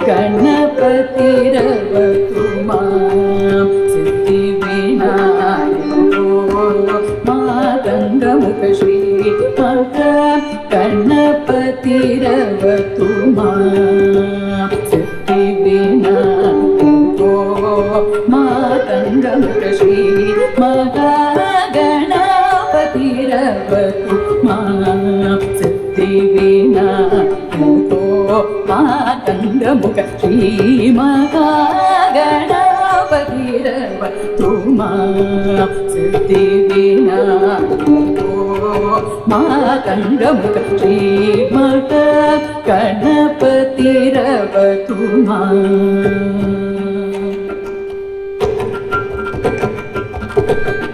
गणपतिरवतु मां सिद्धिविनायको मातङ्गमुख श्रीमद गणपतिरवतु मां सिद्धिविनायको मातङ्गमुख श्रीमद गणपतिरवतु मां सिद्धिविनायको मातङ्गमुख श्रीमहागणपतिरवतु मां सिद्धिविनायको मातङ्गमुख श्रीमहागणपतिरवतु मां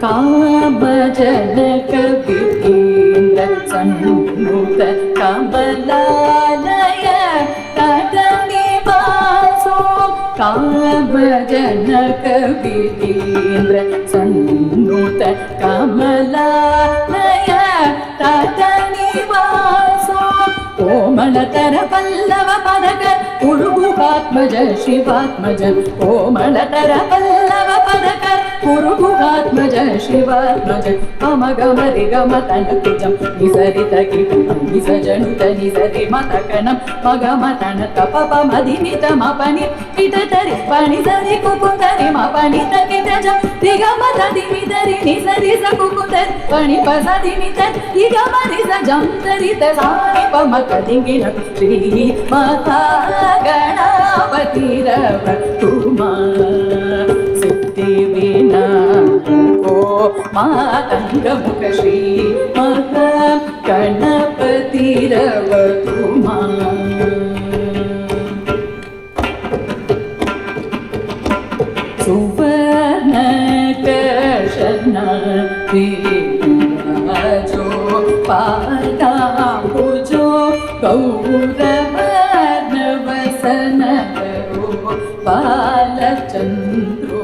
कामजनक विधीन्द्र सन्नुत कमलालय तटनिवासो कामजनक विधीन्द्र सन्नुत कमलालय तटनिवासो कोमलतर पल्लव पदकर पुरुगुहात्मज शिवात्मज कोमलतर पल्लव पदकर पुरुगुहात्मज शिवात्मज ममगमरि गमतनुजं निसरित किटुं निसजनुत निसरि मतकणं मगमतन तपपमधिनित मपनि किटतरि पणिसरि कुकुतरि मपनित किटजं दिगमतदिमितरि निसरि सकुकुतरि पणिपसदिमितरि दिगमरि सजं तरित सानिपमकदिगिण श्रीमहागणपतिरवतु मां सिद्धिविनायको मातङ्गमुख श्रीमहागणपतिरवतु मां सुवर्णकर्षण विराजो पादाम्बुजो गौरवर्णवसनकरो बालचन्द्रो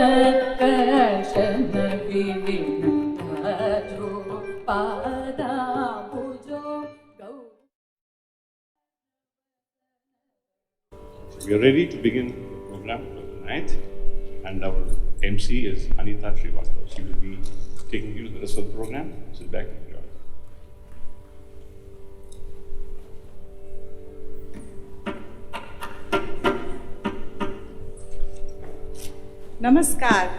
सुवर्णकर्षण विराजो पादाम्बुजो We are ready to begin the program for tonight, and our MC is Anita Srivastva. She will be taking you to the rest of the program. Sit back and enjoy. Namaskar.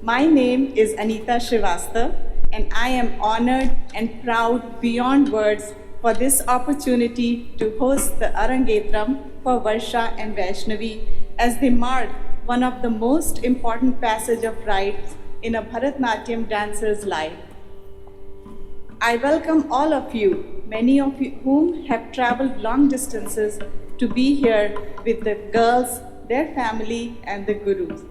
My name is Anita Srivastva, and I am honored and proud beyond words for this opportunity to host the Arangetram for Varsha and Vaishnavi as they mark one of the most important passage of rites in a Bharata Natyam dancer's life. I welcome all of you, many of you whom have traveled long distances to be here with the girls, their family and the gurus.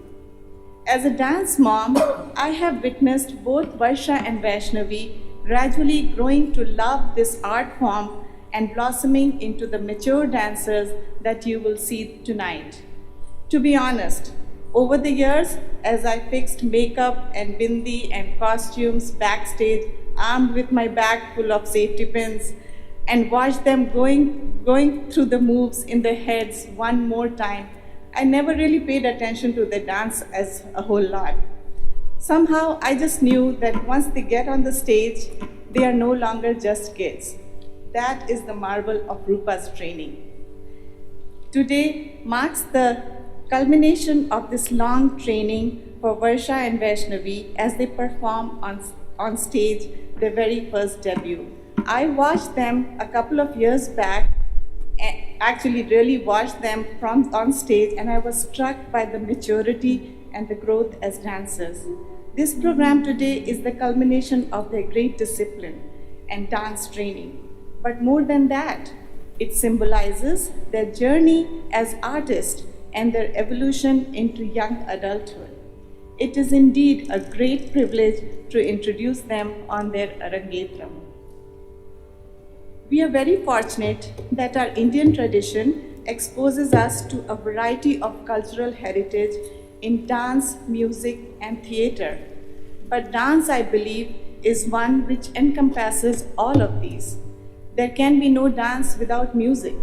As a dance mom, I have witnessed both Varsha and Vaishnavi gradually growing to love this art form and blossoming into the mature dancers that you will see tonight. To be honest, over the years, as I fixed makeup and bindi and costumes backstage, armed with my bag full of safety pins, and watched them going through the moves in their heads one more time, I never really paid attention to the dance as a whole lot. Somehow, I just knew that once they get on the stage, they are no longer just kids. That is the marvel of Rupa's training. Today marks the culmination of this long training for Varsha and Vaishnavi as they perform on stage their very first debut. I watched them a couple of years back, actually really watched them from on stage, and I was struck by the maturity and the growth as dancers. This program today is the culmination of their great discipline and dance training. But more than that, it symbolizes their journey as artists and their evolution into young adulthood. It is indeed a great privilege to introduce them on their Arangetram. We are very fortunate that our Indian tradition exposes us to a variety of cultural heritage in dance, music, and theatre. But dance, I believe, is one which encompasses all of these. There can be no dance without music,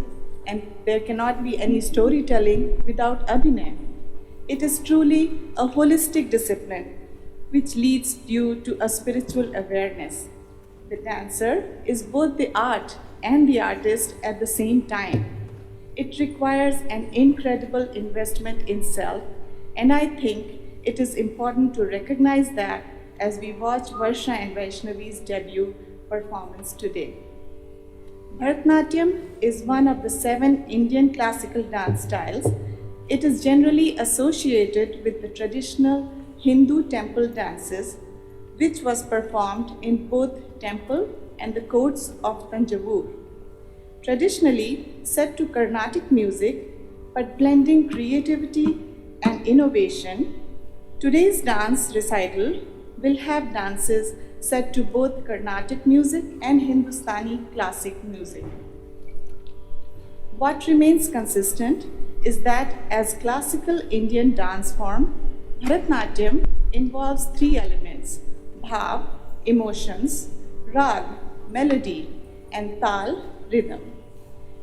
and there cannot be any storytelling without abhinay. It is truly a holistic discipline which leads you to a spiritual awareness. The dancer is both the art and the artist at the same time. It requires an incredible investment in self, and I think it is important to recognize that as we watch Varsha and Vaishnavi's debut performance today. Bharata Natyam is one of the 7 Indian classical dance styles. It is generally associated with the traditional Hindu temple dances, which was performed in both temple and the courts of Tanjavur. Traditionally set to Carnatic music, but blending creativity and innovation, today's dance recital will have dances set to both Carnatic music and Hindustani classic music. What remains consistent is that as classical Indian dance form, Bharatanatyam involves 3 elements: bhav, emotions, rag, melody, and tal, rhythm.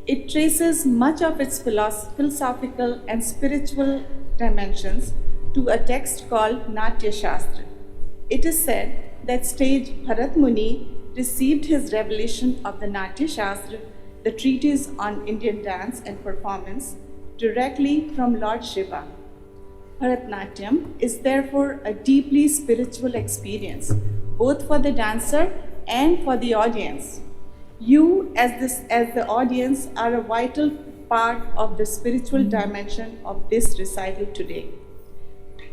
It traces much of its philosophical and spiritual dimensions to a text called Natya Shastra. It is said that sage Bharat Muni received his revelation of the Natya Shastra, the treatise on Indian dance and performance, directly from Lord Shiva. Bharatanatyam is therefore a deeply spiritual experience, both for the dancer and for the audience. You, as the audience, are a vital part of the spiritual dimension of this recital today.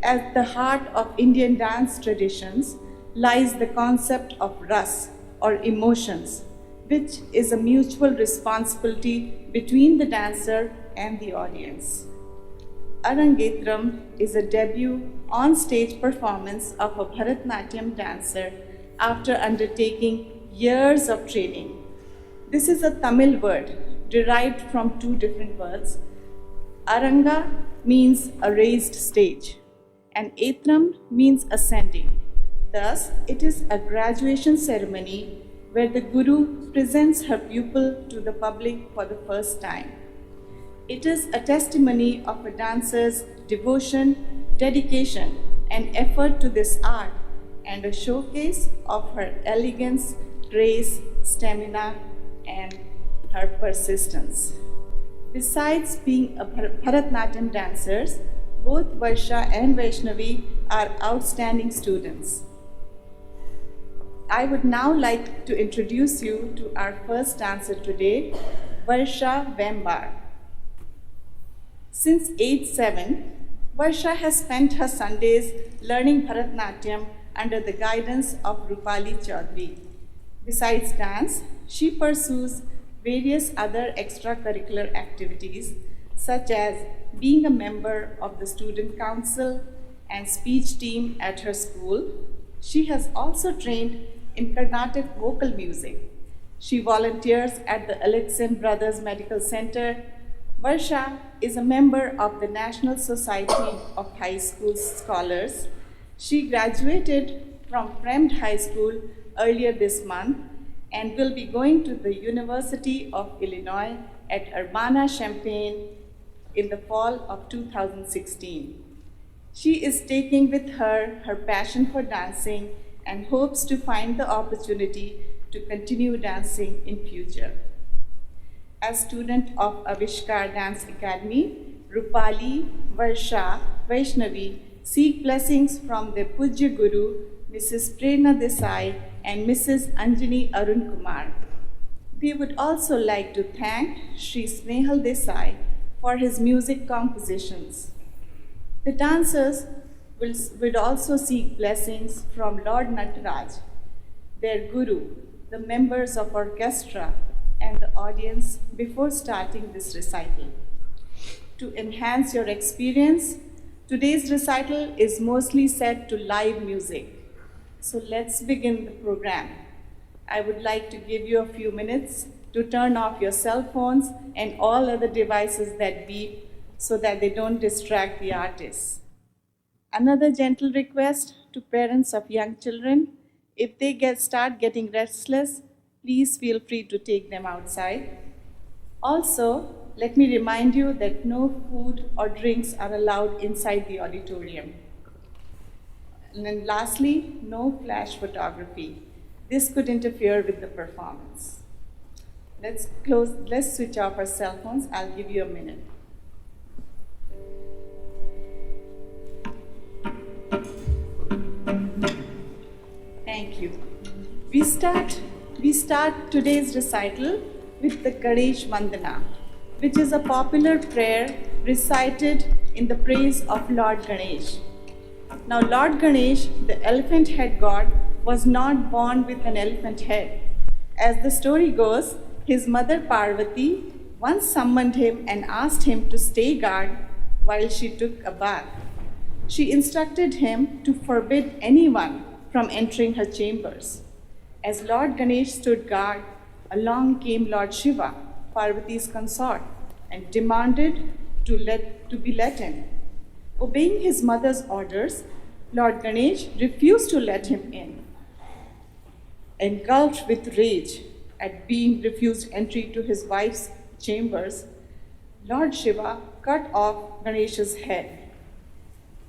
At the heart of Indian dance traditions lies the concept of ras, or emotions, which is a mutual responsibility between the dancer and the audience. Arangetram is a debut on-stage performance of a Bharatanatyam dancer after undertaking years of training. This is a Tamil word derived from 2 different words. Aranga means a raised stage, and Etram means ascending. Thus, it is a graduation ceremony where the guru presents her pupil to the public for the first time. It is a testimony of a dancer's devotion, dedication, and effort to this art, and a showcase of her elegance, grace, stamina, and her persistence. Besides being a Bharatanatyam dancers, both Varsha and Vaishnavi are outstanding students. I would now like to introduce you to our first dancer today, Varsha Vembar. Since age 7, Varsha has spent her Sundays learning Bharatanatyam under the guidance of Rupali Chaudhuri. Besides dance, she pursues various other extracurricular activities, such as being a member of the student council and speech team at her school. She has also trained in Carnatic vocal music. She volunteers at the Alexan Brothers Medical Center. Varsha is a member of the National Society of High School Scholars. She graduated from Fremd High School earlier this month and will be going to the University of Illinois at Urbana-Champaign in the fall of 2016. She is taking with her her passion for dancing and hopes to find the opportunity to continue dancing in future. As student of Aavishkar Dance Academy, Rupali, Varsha, Vaishnavi seek blessings from their Pujya Guru, Mrs. Prerna Desai and Mrs. Anjani Arun Kumar. We would also like to thank Sri Snehal Desai for his music compositions. The dancers would also seek blessings from Lord Nataraj, their guru, the members of orchestra, and the audience before starting this recital. To enhance your experience, today's recital is mostly set to live music. So let's begin the program. I would like to give you a few minutes to turn off your cell phones and all other devices that beep so that they don't distract the artists. Another gentle request to parents of young children, if they start getting restless, please feel free to take them outside. Also, let me remind you that no food or drinks are allowed inside the auditorium. And then lastly, no flash photography. This could interfere with the performance. Let's switch off our cell phones. I'll give you a minute. Thank you. We start today's recital with the Ganesh Vandana, which is a popular prayer recited in the praise of Lord Ganesh. Now, Lord Ganesh, the elephant head god, was not born with an elephant head. As the story goes, his mother Parvati once summoned him and asked him to stay guard while she took a bath. She instructed him to forbid anyone from entering her chambers. As Lord Ganesh stood guard, along came Lord Shiva, Parvati's consort, and demanded to be let in. Obeying his mother's orders, Lord Ganesh refused to let him in. Engulfed with rage at being refused entry to his wife's chambers, Lord Shiva cut off Ganesh's head.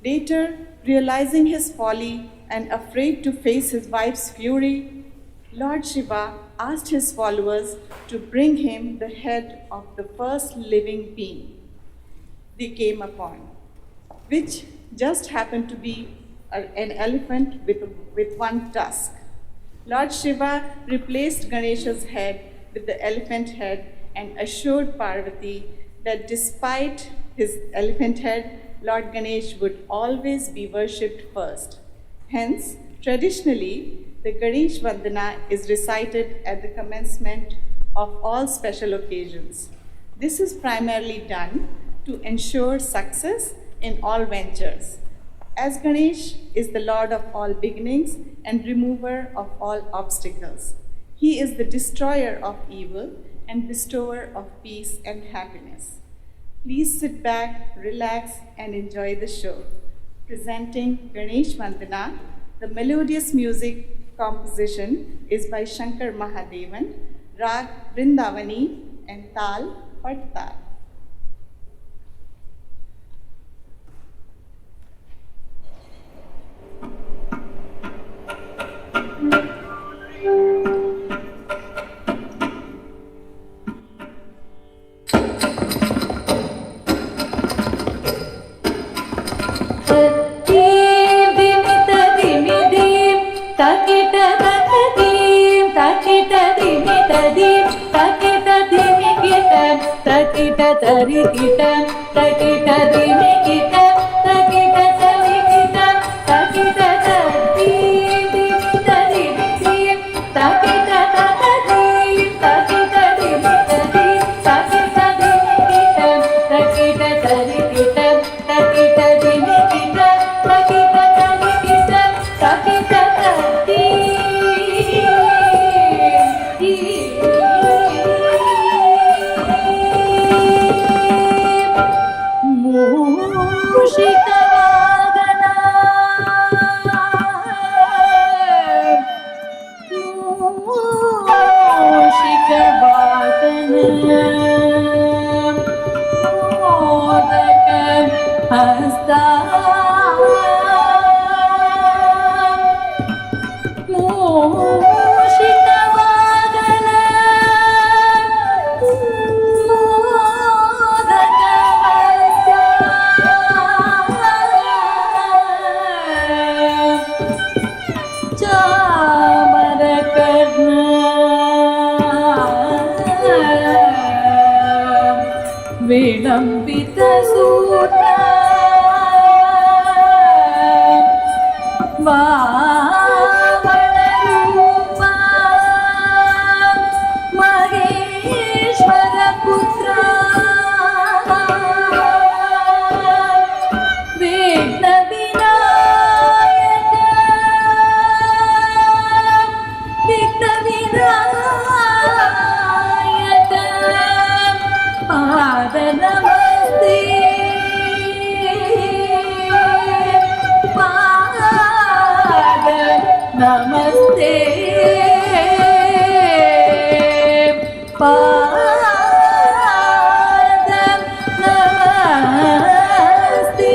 Later, realizing his folly and afraid to face his wife's fury, Lord Shiva asked his followers to bring him the head of the first living being they came upon, which just happened to be an elephant with one tusk. Lord Shiva replaced Ganesha's head with the elephant head and assured Parvati that despite his elephant head, Lord Ganesh would always be worshipped first. Hence, traditionally, the Ganesh Vandana is recited at the commencement of all special occasions. This is primarily done to ensure success in all ventures, as Ganesh is the Lord of all beginnings and remover of all obstacles. He is the destroyer of evil and bestower of peace and happiness. Please sit back, relax, and enjoy the show. Presenting Ganesh Vandana, the melodious music composition is by Shankar Mahadevan, Rag Vrindavani, and Tal Pattal. Namaste नमस्ते।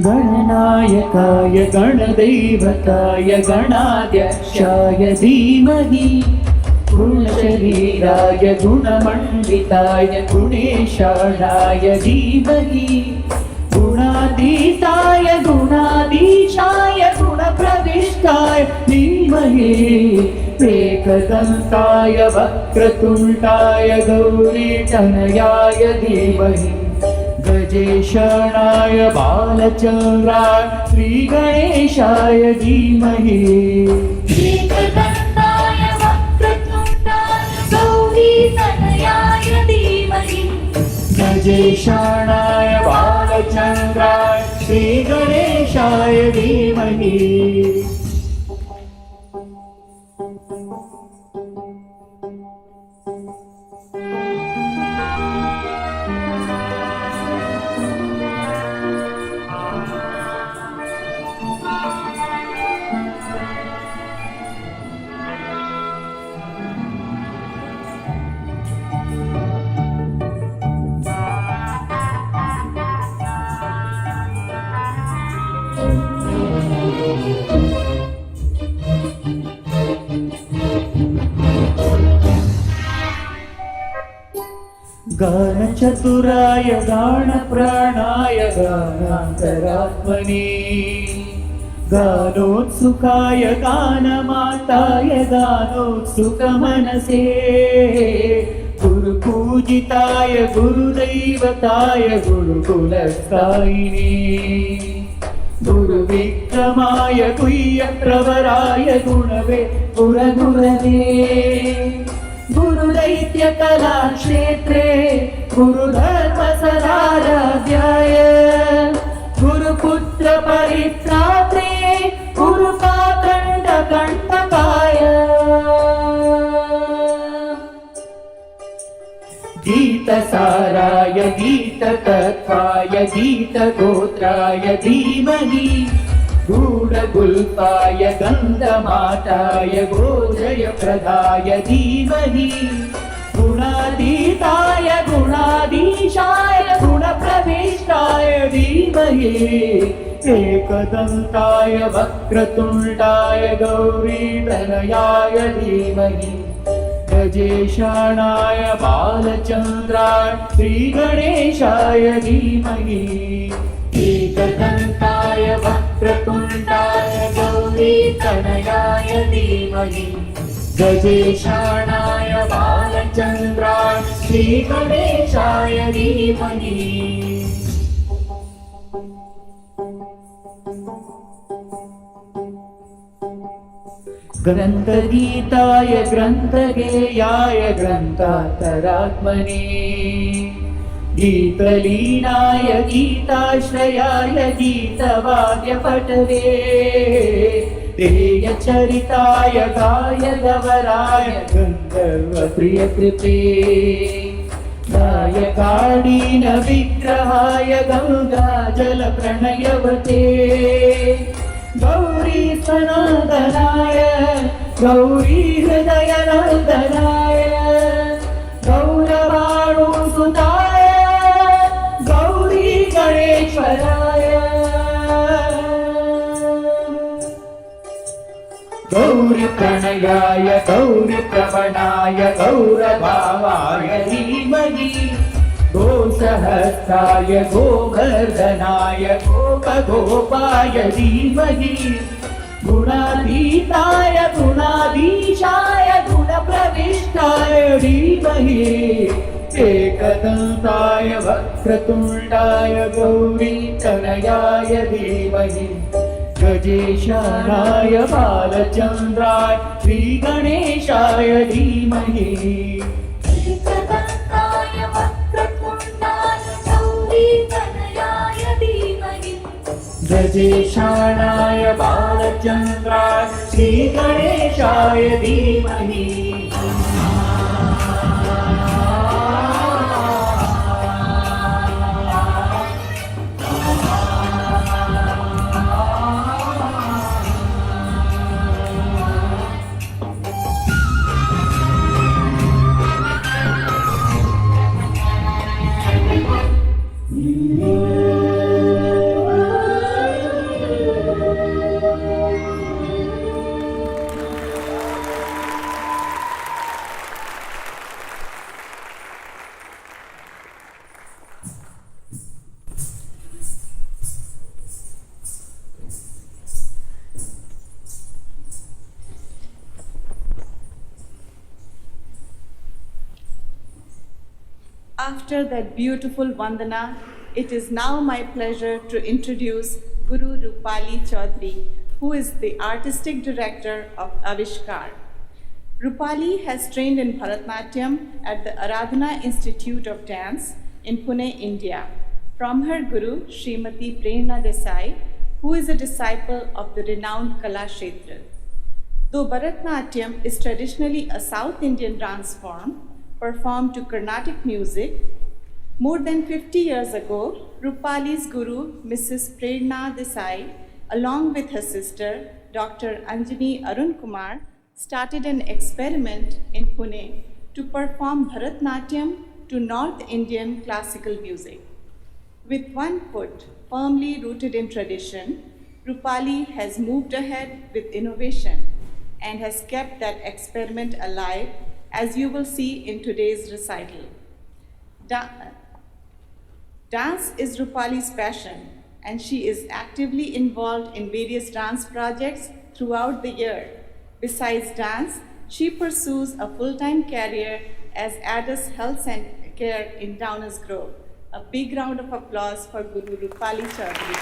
गणनायकाय गणदैवताय गणाध्यक्षाय धीमहि गुणशरीराय गुणमण्डिताय गुणेशाणाय धीमहि गुणातीताय गुणाधीशाय गुणप्रविष्टाय धीमहि एकदन्ताय वक्रतुण्डाय गौरीतनयाय धीमहि गजेशाणाय बालचन्द्राय श्रीगणेशाय धीमहि एकदन्ताय वक्रतुण्डाय गौरीतनयाय धीमहि गजेशाणाय बालचन्द्राय श्रीगणेशाय धीमहि गानचतुराय गानप्राणाय गानान्तरात्मने गानोत्सुकाय गानमाताय गानोत्सुकमनसे गुरुपूजिताय गुरुदैवताय गुरुकुलस्थायिने गुरुविक्रमाय गुह्यप्रवराय गुणवे गुरगुरवे गुरुदैत्यकलाक्षेत्रे गुरुधर्मसदाराध्याय गुरुपुत्रपरित्रात्रे गुरुपाखण्डकण्टकाय गीतसाराय गीततत्त्वाय गीतगोत्राय धीमहि गूढगुल्पाय गन्धमाताय गोजयप्रदाय धीमहि गुणातीताय गुणाधीशाय गुणप्रविष्टाय धीमहि एकदन्ताय वक्रतुण्डाय गौरीतनयाय धीमहि गजेशाणाय बालचन्द्राय श्रीगणेशाय धीमहि एकदन्ताय वक्रतुण्डाय गौरीतनयाय धीमहि गजेशाणाय बालचन्द्राय श्रीगणेशाय धीमहि ग्रन्थगीताय ग्रन्थगेयाय ग्रन्थान्तरात्मने गीतलीनाय गीताश्रयाय गीतवाद्यपटवे देयचरिताय गायगवराय गन्धर्वप्रियकृते गायकाडीन विग्रहाय गङ्गाजलप्रणयवते गौरी सनातनाय गौरी हृदयनन्दनाय गौरवाणुसुताय गौरी गणेश्वराय गौरी प्रणयाय गौरी प्रवणाय गौरभावाय धीमहि गोसहस्राय गोवर्धनाय गोपगोपाय धीमहि गुणातीताय गुणाधीशाय गुणप्रविष्टाय धीमहि एकदन्ताय वक्रतुण्डाय गौरीतनयाय धीमहि गजेशाणाय बालचन्द्राय श्रीगणेशाय धीमहि एकदन्ताय वक्रतुण्डाय गौरीतनयाय धीमहि ब्रजेशाणाय बालचन्द्राय श्रीगणेशाय धीमहि After that beautiful Vandana, it is now my pleasure to introduce Guru Rupali Chaudhuri, who is the artistic director of Aavishkar. Rupali has trained in Bharata Natyam at the Aradhana Institute of Dance in Pune, India, from her guru, Srimati Prerna Desai, who is a disciple of the renowned Kala Kshetra. Though Bharata Natyam is traditionally a South Indian dance form, performed to Carnatic music, more than 50 years ago, Rupali's guru, Mrs. Prerna Desai, along with her sister, Dr. Anjani Arun Kumar, started an experiment in Pune to perform Bharatanatyam to North Indian classical music. With one foot firmly rooted in tradition, Rupali has moved ahead with innovation and has kept that experiment alive, as you will see in today's recital. Dance is Rupali's passion, and she is actively involved in various dance projects throughout the year. Besides dance, she pursues a full-time career as ADAS Health Care in Downers Grove. A big round of applause for Guru Rupali Chaudhuri.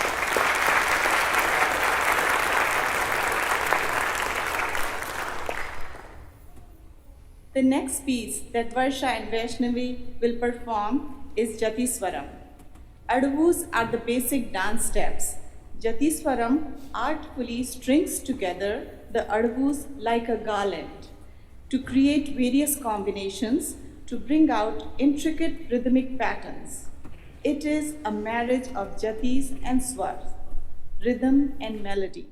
The next piece that Varsha and Vaishnavi will perform is Jatiswaram. Adavus are the basic dance steps. Jatiswaram artfully strings together the adavus like a garland to create various combinations to bring out intricate rhythmic patterns. It is a marriage of jatis and swars, rhythm and melody.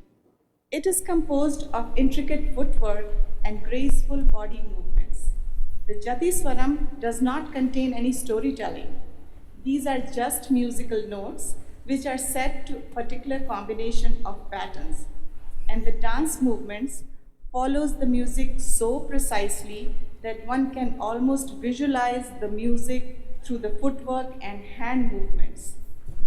It is composed of intricate footwork and graceful body movements. The Jatiswaram does not contain any storytelling. These are just musical notes which are set to a particular combination of patterns, and the dance movements follows the music so precisely that one can almost visualize the music through the footwork and hand movements.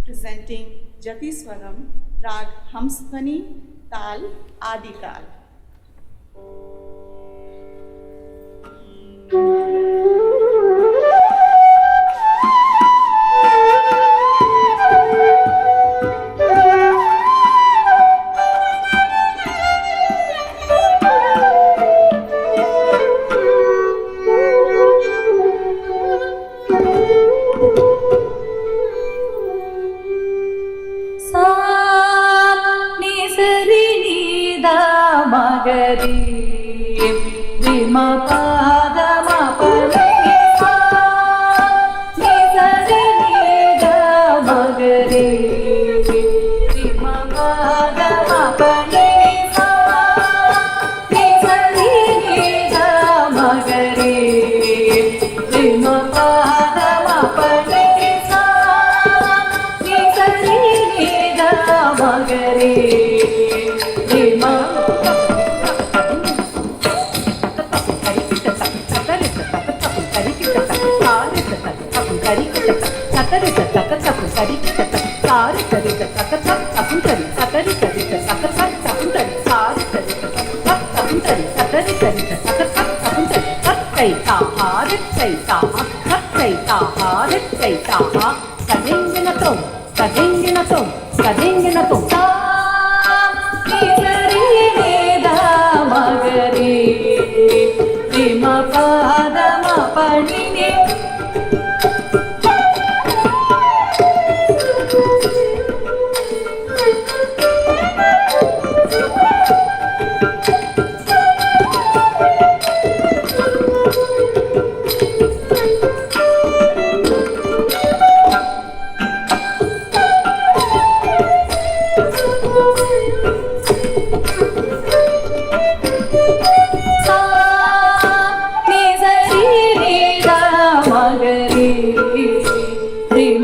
Presenting Jatiswaram, Rag Hamsthani, Tal, Adi Tal.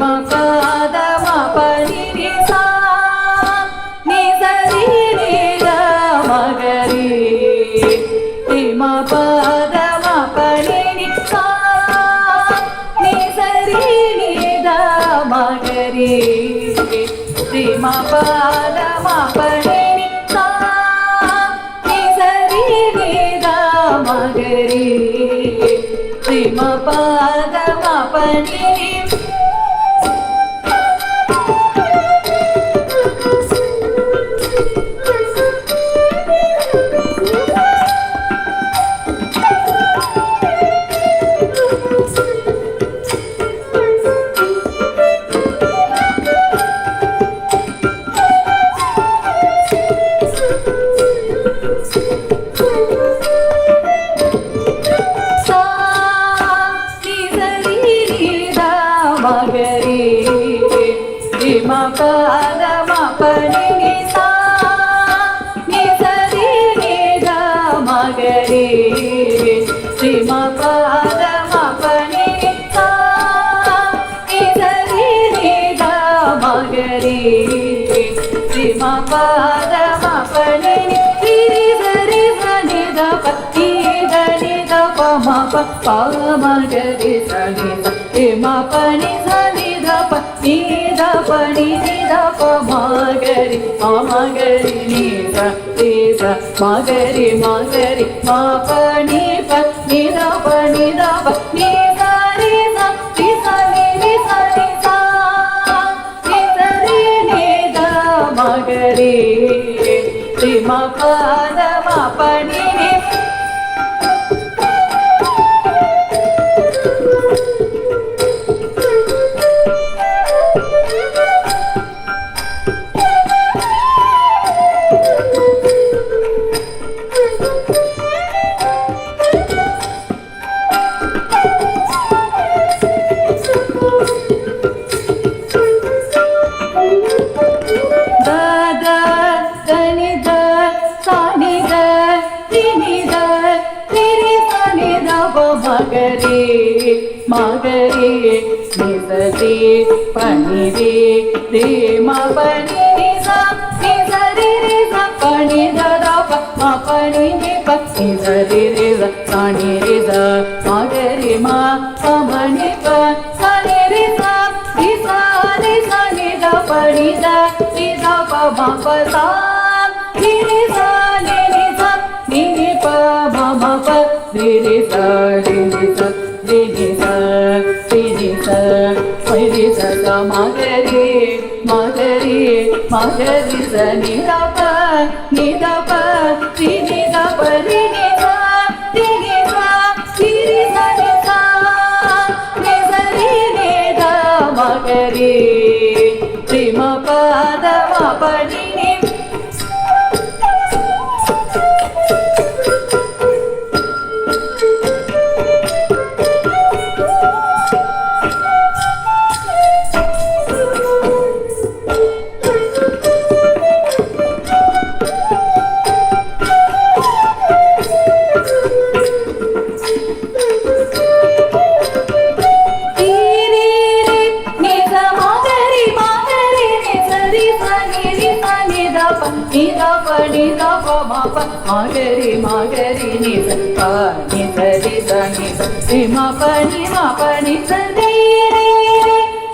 ma pa da ma pa ni ni sa ni sa ri ni da ma ga ri ri ma pa da ma pa ni ni sa ni sa ri ni da ma ga ri ri ma pa da ma pa ni ni sa ni sa ri ni da ma ga ri ri ma pa da ma pa ni ni pa ma ga ri sa ni sa re ma pa ni sa ni da pa ni da pa ni da pa ma ga ri ni sa re sa ma ga ri ma pa ni da pa ni sa ri sa ni sa ri ni da ma ga ri ma pa da ma pa ni ni magari ni sa ri pa ni re ma pa ni sa ri sa pa ni da pa ma pa ni pa ni sa ri sa ni sa magari ma pa ma ni pa sa ni sa ni da pa ni da pa ma pa sa ni sa ni pa ma pa ni sa ni sa sa magari sa ni da pa ri ni da pa ri ni sa ri sa ni sa ni sa ri ni da magari ri ma pa da ma pa ni ni magari ni sa pa ni sa ri sa ni sa ri ma pa ni sa ri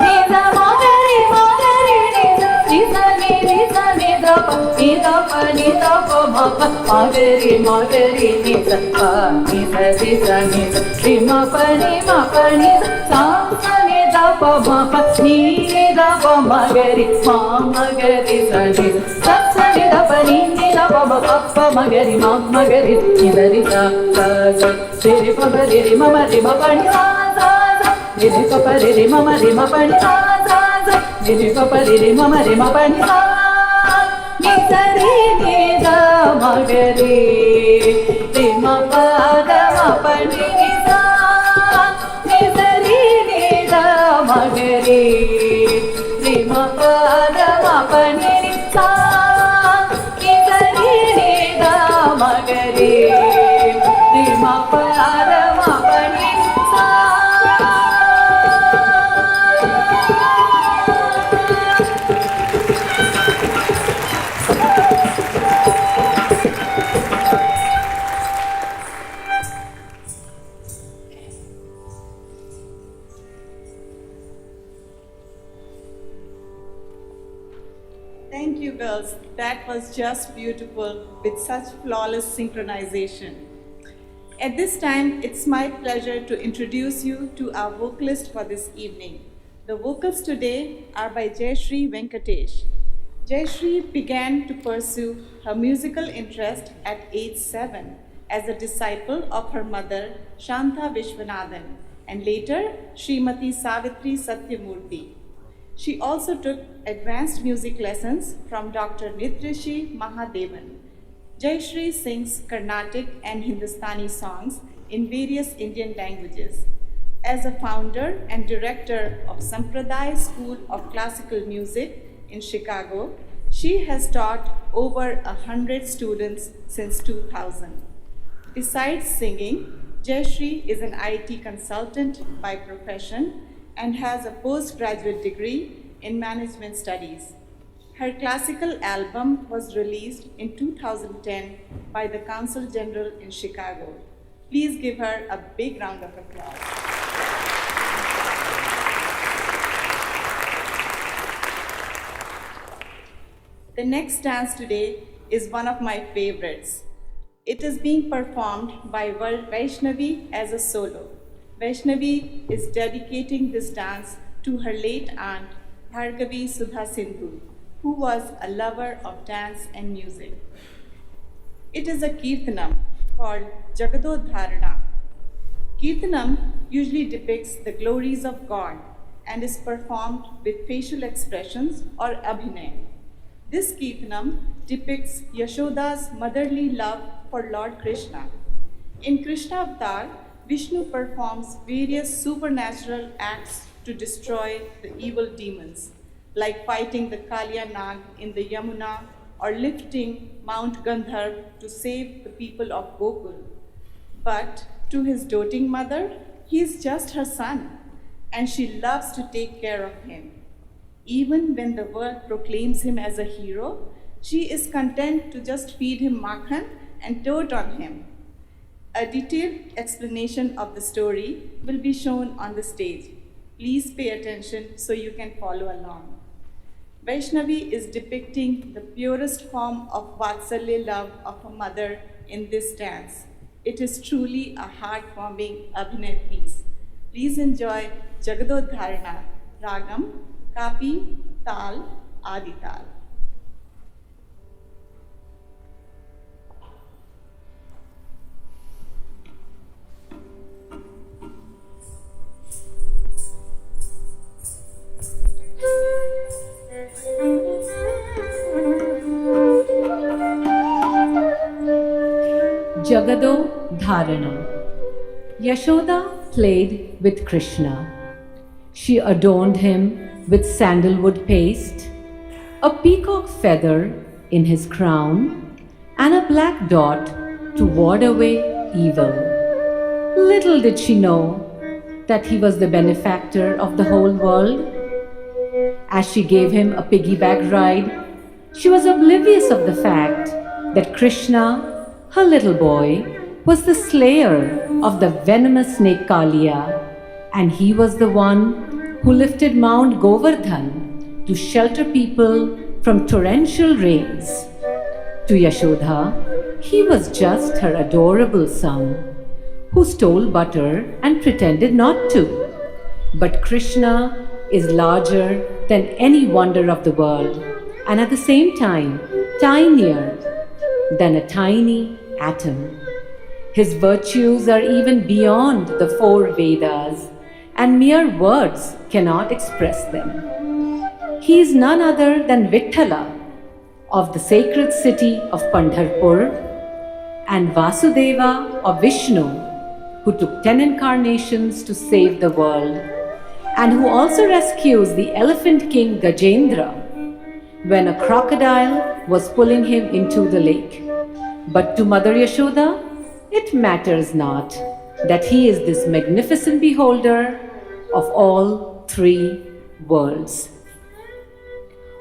ni sa magari ni sa ri sa ni da pa ni da pa ma pa magari ni sa pa ni sa ri ri ma pa ni sa ni da pa ma pa ni da pa magari sa ni sa ni da pa ni da pa ma pa magari ni da ri sa ri pa ri ma pa ni sa ri pa ri ma pa ni sa ri pa ri ma pa ni sa ni sa ri ni da magari ri ma pa da ma pa ni sa ni sa ri ni da magari ri ma pa da ma pa ni sa ni sa ri ni da magari ri ma pa da ma pa ni sa Thank you, girls. That was just beautiful with such flawless synchronization. At this time, it's my pleasure to introduce you to our vocalist for this evening. The vocals today are by Jayashree Venkatesh. Jayashree began to pursue her musical interest at age 7 as a disciple of her mother, Shanta Vishwanathan, and later Srimati Savitri Satyamurthy. She also took advanced music lessons from Dr. Nitrishi Mahadevan. Jayashree sings Carnatic and Hindustani songs in various Indian languages. As a founder and director of Sampradaya School of Classical Music in Chicago, she has taught over 100 students since 2000. Besides singing, Jayashree is an IT consultant by profession and has a postgraduate degree in management studies. Her classical album was released in 2010 by the Council General in Chicago. Please give her a big round of applause. The next dance today is one of my favorites. It is being performed by Vaishnavi as a solo. Vaishnavi is dedicating this dance to her late aunt, Bhargavi Sudha Sindhu, who was a lover of dance and music. It is a kirtanam called Jagadodharana. Kirtanam usually depicts the glories of God and is performed with facial expressions or abhinay. This kirtanam depicts Yashoda's motherly love for Lord Krishna. In Krishna Avatar, Vishnu performs various supernatural acts to destroy the evil demons, like fighting the Kaliya Nag in the Yamuna or lifting Mount Gandharv to save the people of Gokul. But to his doting mother, he is just her son, and she loves to take care of him. Even when the world proclaims him as a hero, she is content to just feed him makhan and dote on him. A detailed explanation of the story will be shown on the stage. Please pay attention so you can follow along. Vaishnavi is depicting the purest form of Vatsalya love of a mother in this dance. It is truly a heart-warming abhinay piece. Please enjoy Jagadodharana, Ragam, Kapi, Tal, Adi Tal. Jagado Dharana. Yashoda played with Krishna. She adorned him with sandalwood paste, a peacock feather in his crown, and a black dot to ward away evil. Little did she know that he was the benefactor of the whole world. As she gave him a piggyback ride, she was oblivious of the fact that Krishna, her little boy, was the slayer of the venomous snake Kaliya, and he was the one who lifted Mount Govardhan to shelter people from torrential rains. To Yashoda, he was just her adorable son, who stole butter and pretended not to. But Krishna is larger than any wonder of the world, and at the same time, tinier than a tiny atom. His virtues are even beyond the 4 Vedas, and mere words cannot express them. He is none other than Vithala of the sacred city of Pandharpur and Vasudeva of Vishnu, who took 10 incarnations to save the world, and who also rescues the elephant king Gajendra when a crocodile was pulling him into the lake. But to Mother Yashoda, it matters not that he is this magnificent beholder of all 3 worlds.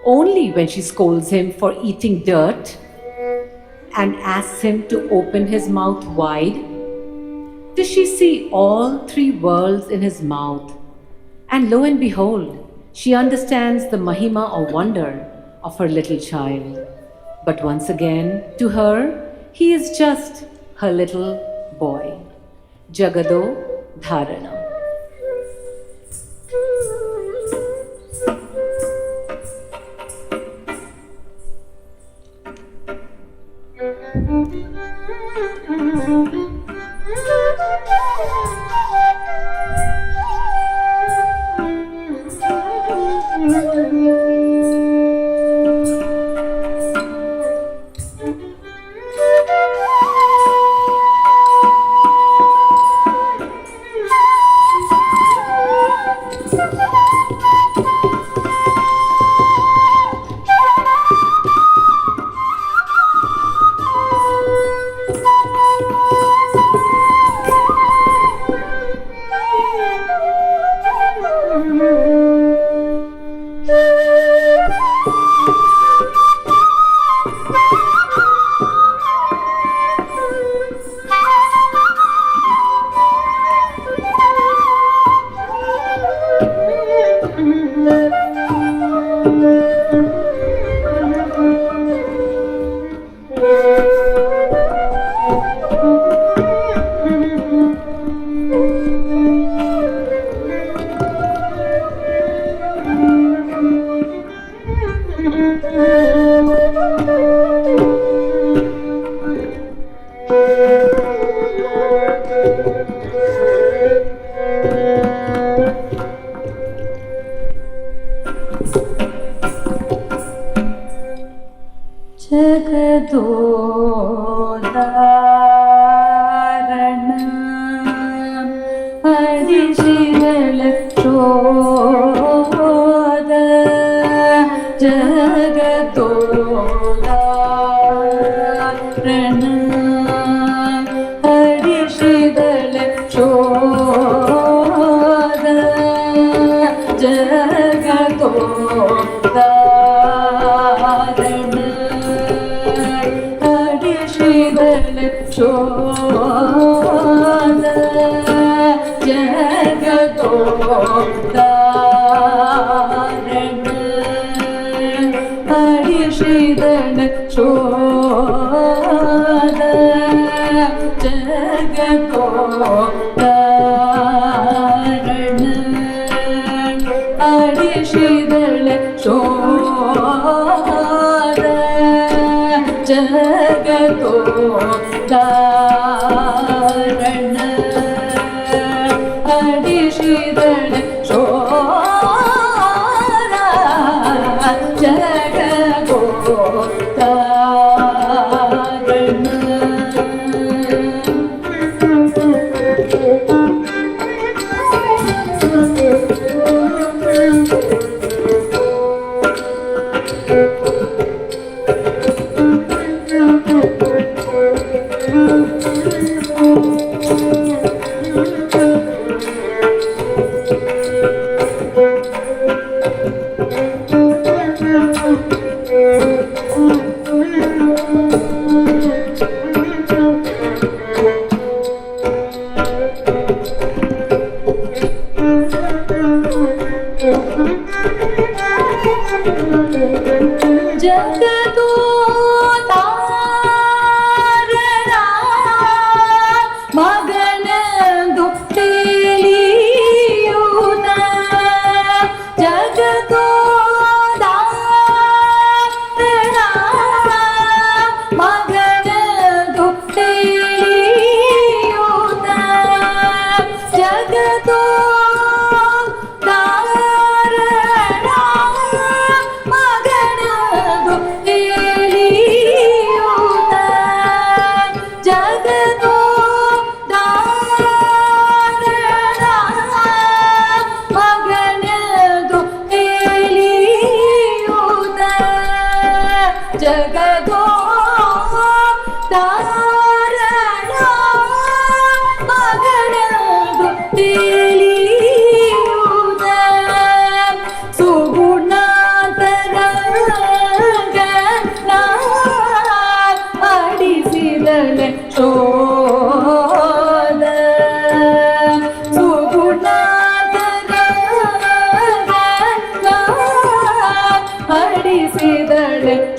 Only when she scolds him for eating dirt and asks him to open his mouth wide, does she see all 3 worlds in his mouth. And lo and behold, she understands the mahima or wonder of her little child. But once again, to her, he is just her little boy. Jagado Dharana.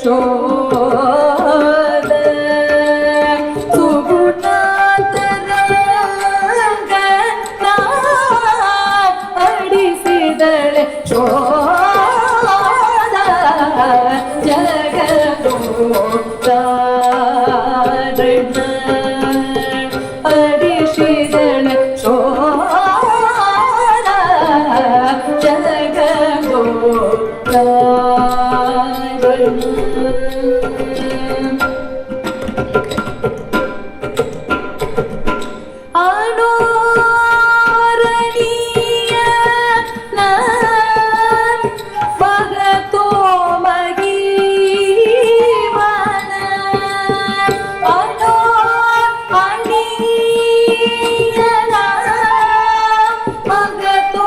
ಶೋಧ ಸುಗುಣಾಂತರಂಗನ ಅಡಿಸಿದಳೆ ಶೋಧ ಜಗದೋದ್ಧಾರಣ ಅಡಿಸಿದಳೆ ಶೋಧ ಅನೋರಣೀಯ ಮಗತೋ ಮಗೀವನ ಅನೋರಣೀಯ ಮಗತೋ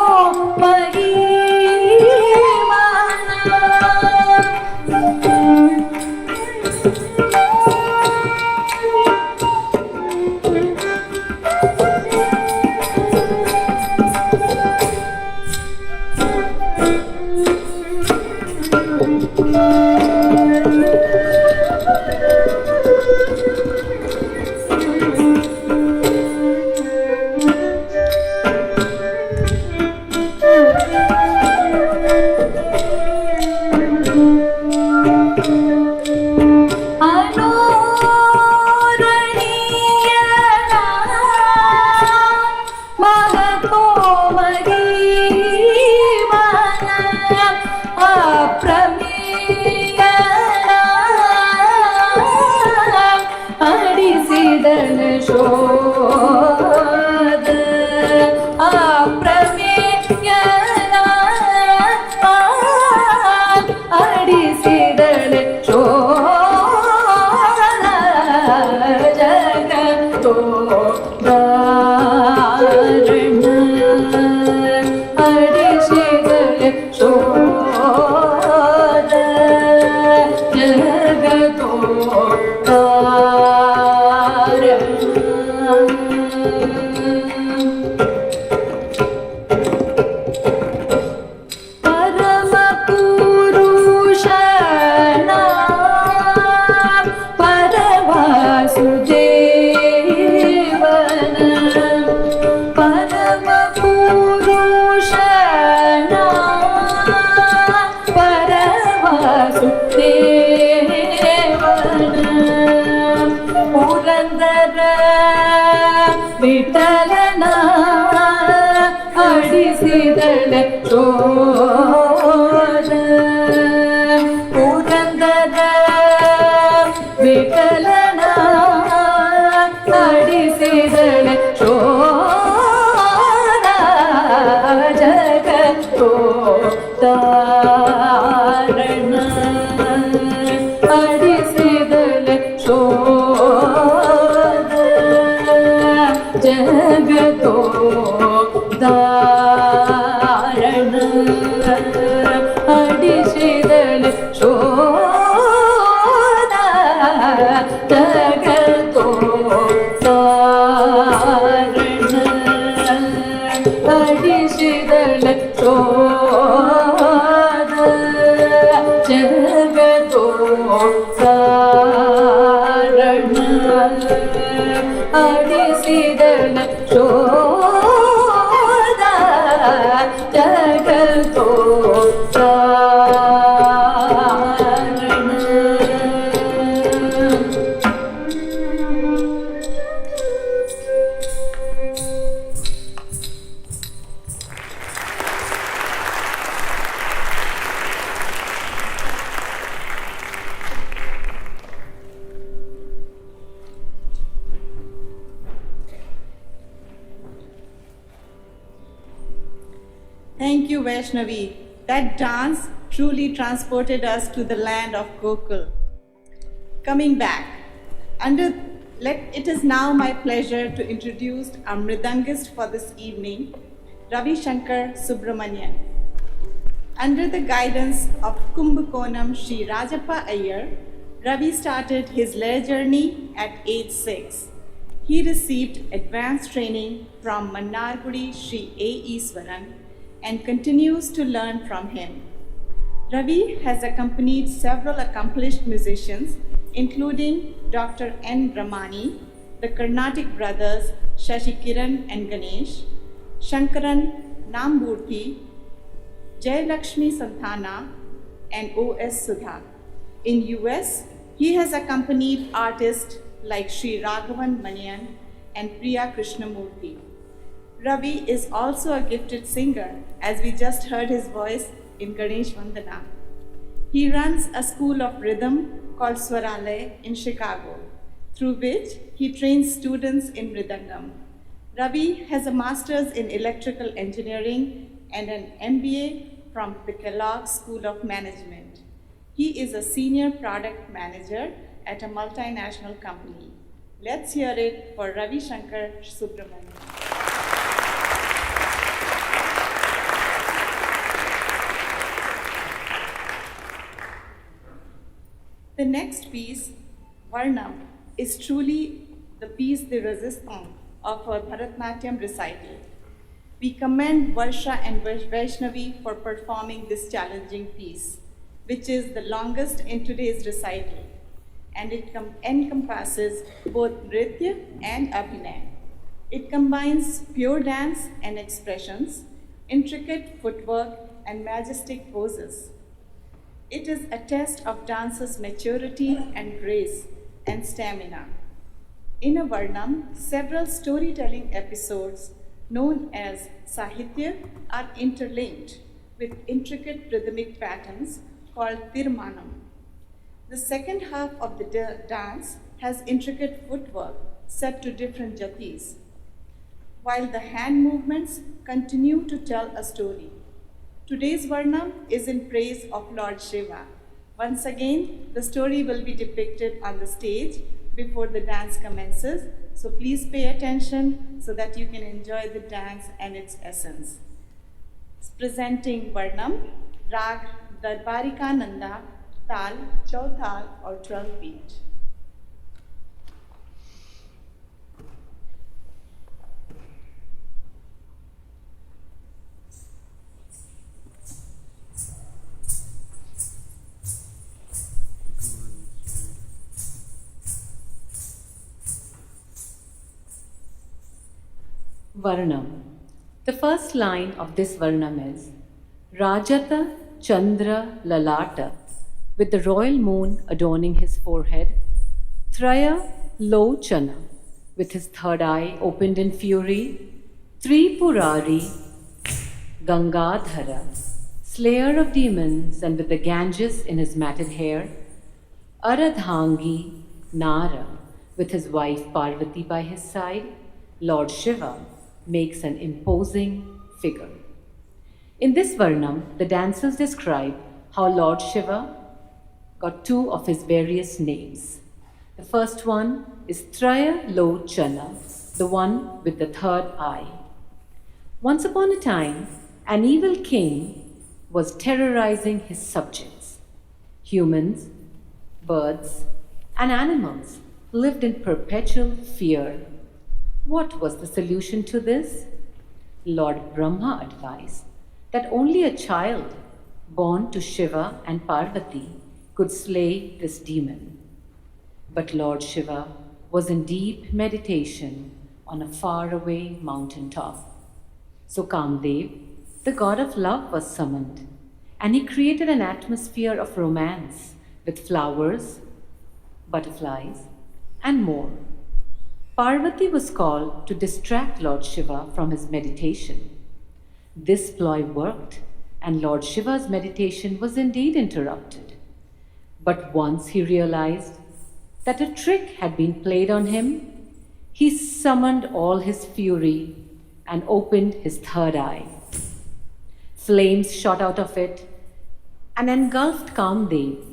ವಿಠಲನ ಅಡಿಸಿದಳೆ ಶೋಧ ಪುರಂದರ ವಿಠಲನ ಅಡಿಸಿದಳೆ ಶೋಧ ಜಗತ್ತೋದ್ಧಾರಣ ಅಡಿಸಿದಳೆ ಶೋಧ ಜಗತ್ತೋದ್ಧಾರಣ ಅಡಿಸಿದಳೆ ಶೋಧ ಜಗತ್ತೋದ್ಧಾರಣ ಅಡಿಸಿದಳೆ ಶೋಧ ಜಗತ್ತೋದ್ಧಾರಣ ಅಡಿಸಿದಳೆ ಶೋಧ ಜಗತ್ತೋದ್ಧಾರಣ. Thank you, Vaishnavi. That dance truly transported us to the land of Gokul. Coming back, it is now my pleasure to introduce our Mridangist for this evening, Ravi Shankar Subramanyan. Under the guidance of Kumbakonam Sri Rajappa Iyer, Ravi started his lyre journey at age 6. He received advanced training from Mannargudi Sri A. Iswaran and continues to learn from him. Ravi has accompanied several accomplished musicians, including Dr. N. Brahmani, the Carnatic brothers Shashi Kiran and Ganesh, Shankaran Namburthy, Jayalakshmi Santana, and O.S. Sudha. In US, he has accompanied artists like Sri Raghavan Manian and Priya Krishnamurthy. Ravi is also a gifted singer, as we just heard his voice in Ganesh Vandana. He runs a school of rhythm called Swaralay in Chicago, through which he trains students in Mridangam. Ravi has a master's in electrical engineering and an MBA from the Kellogg School of Management. He is a senior product manager at a multinational company. Let's hear it for Ravi Shankar Subramanyan. The next piece, Varnam, is truly the piece de resistance of our Bharata Natyam recital. We commend Varsha and Vaishnavi for performing this challenging piece, which is the longest in today's recital, and it encompasses both Nritya and Abhinay. It combines pure dance and expressions, intricate footwork, and majestic poses. It is a test of dancers' maturity and grace and stamina. In a Varnam, several storytelling episodes known as Sahitya are interlinked with intricate rhythmic patterns called Tirmanam. The second half of the dance has intricate footwork set to different jatis, while the hand movements continue to tell a story. Today's Varnam is in praise of Lord Shiva. Once again, the story will be depicted on the stage before the dance commences, so please pay attention so that you can enjoy the dance and its essence. Presenting Varnam, Rag Darbarika Nanda, Tal, Chautal or 12 beat. Varnam. The first line of this Varnam is Rajata Chandra Lalata, with the royal moon adorning his forehead, Traya Lochana, with his third eye opened in fury, Tripurari Gangadhara, slayer of demons, and with the Ganges in his matted hair, Aradhangi Nara, with his wife Parvati by his side, Lord Shiva makes an imposing figure. In this Varnam, the dancers describe how Lord Shiva got two of his various names. The first one is Traya Lochana, the one with the third eye. Once upon a time, an evil king was terrorizing his subjects. Humans, birds, and animals lived in perpetual fear. What was the solution to this? Lord Brahma advised that only a child born to Shiva and Parvati could slay this demon. But Lord Shiva was in deep meditation on a faraway mountain top. So Kamdev, the god of love, was summoned, and he created an atmosphere of romance with flowers, butterflies, and more. Parvati was called to distract Lord Shiva from his meditation. This ploy worked, and Lord Shiva's meditation was indeed interrupted. But once he realized that a trick had been played on him, he summoned all his fury and opened his third eye. Flames shot out of it and engulfed Kamdev,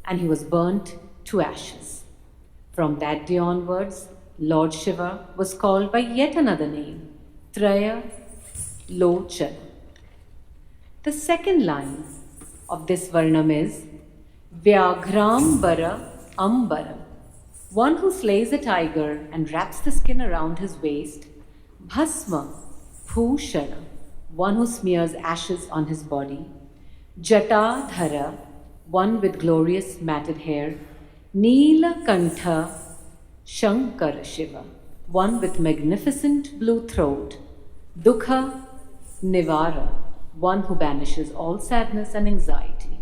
and he was burnt to ashes. From that day onwards, Lord Shiva was called by yet another name, Traya Lochana. The second line of this Varnam is Vyagrambara Ambara, one who slays a tiger and wraps the skin around his waist, Bhasma Bhushana, one who smears ashes on his body, Jatadhara, one with glorious matted hair. Neelakantha Shankar Shiva, one with magnificent blue throat. Dukha Nivara, one who banishes all sadness and anxiety.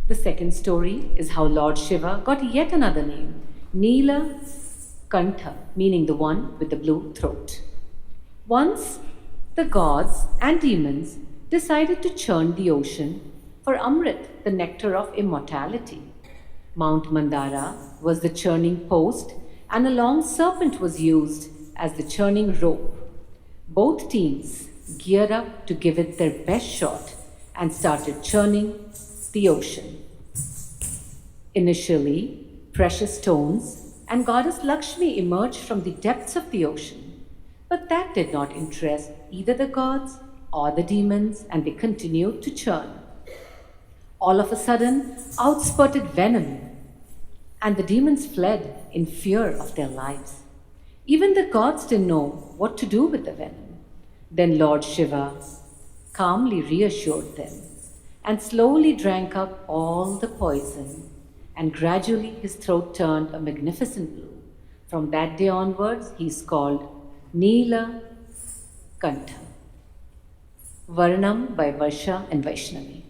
The second story is how Lord Shiva got yet another name, Neela Kantha, meaning the one with the blue throat. Once, the gods and demons decided to churn the ocean for Amrit, the nectar of immortality. Mount Mandara was the churning post, and a long serpent was used as the churning rope. Both teams geared up to give it their best shot and started churning the ocean. Initially, precious stones and goddess Lakshmi emerged from the depths of the ocean, but that did not interest either the gods or the demons, and they continued to churn. All of a sudden, out spurted venom, and the demons fled in fear of their lives. Even the gods didn't know what to do with the venom. Then Lord Shiva calmly reassured them and slowly drank up all the poison, and gradually his throat turned a magnificent blue. From that day onwards, he is called Neela Kantha. Varnam by Varsha and Vaishnavi.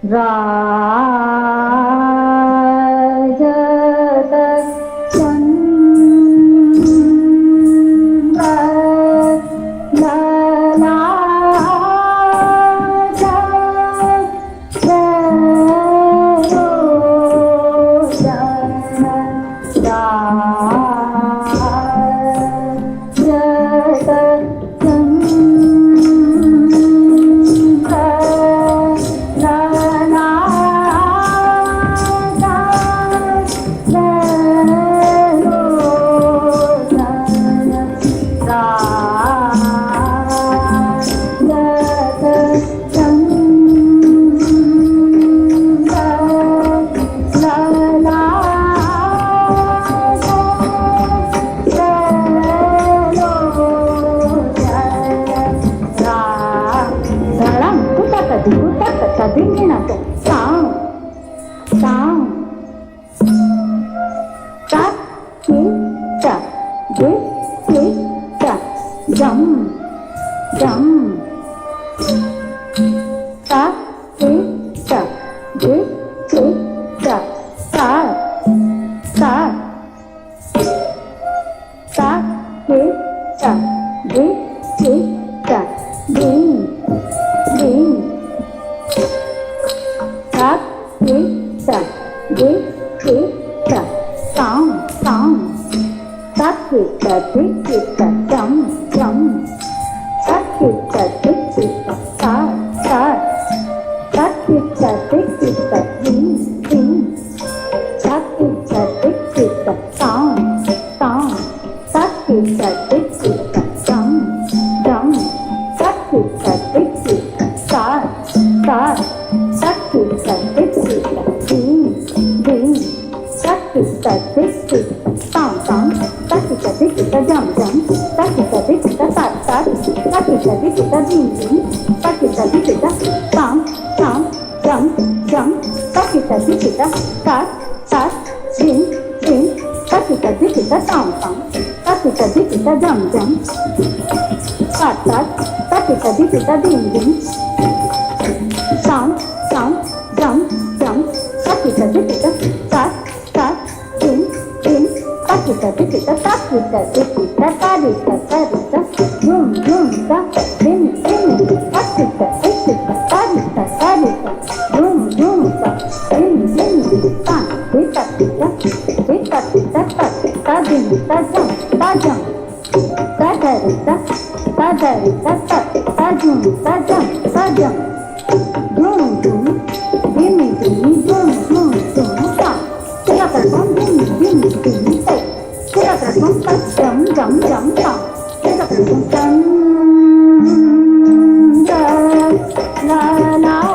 Sa, sa, sa, sa, sa, sa, sa, sa, sa, tick tick, sound sound, takita tikita jump jump, takita tikita tat tat, takita tikita ding ding, takita tikita sound sound, jump jump, takita tikita tat tat, ding ding, takita tikita sound sound, takita tikita jump jump, tat tat, takita tikita ding ding, sound sound, jump jump, takita tikita tat tat, ding ding, takita tikita takita tikita tarita tarita, yum yum da, dim dim, takita tikita tarita tarita, yum yum da, dim dim, tan tikita tikita tikita tikita ta dim ta jum ta jum, ta tarita ta tarita ta jum ta jum ta jum, yum yum, dim dim, yum yum yum da. Jam jam jam jam jam, la la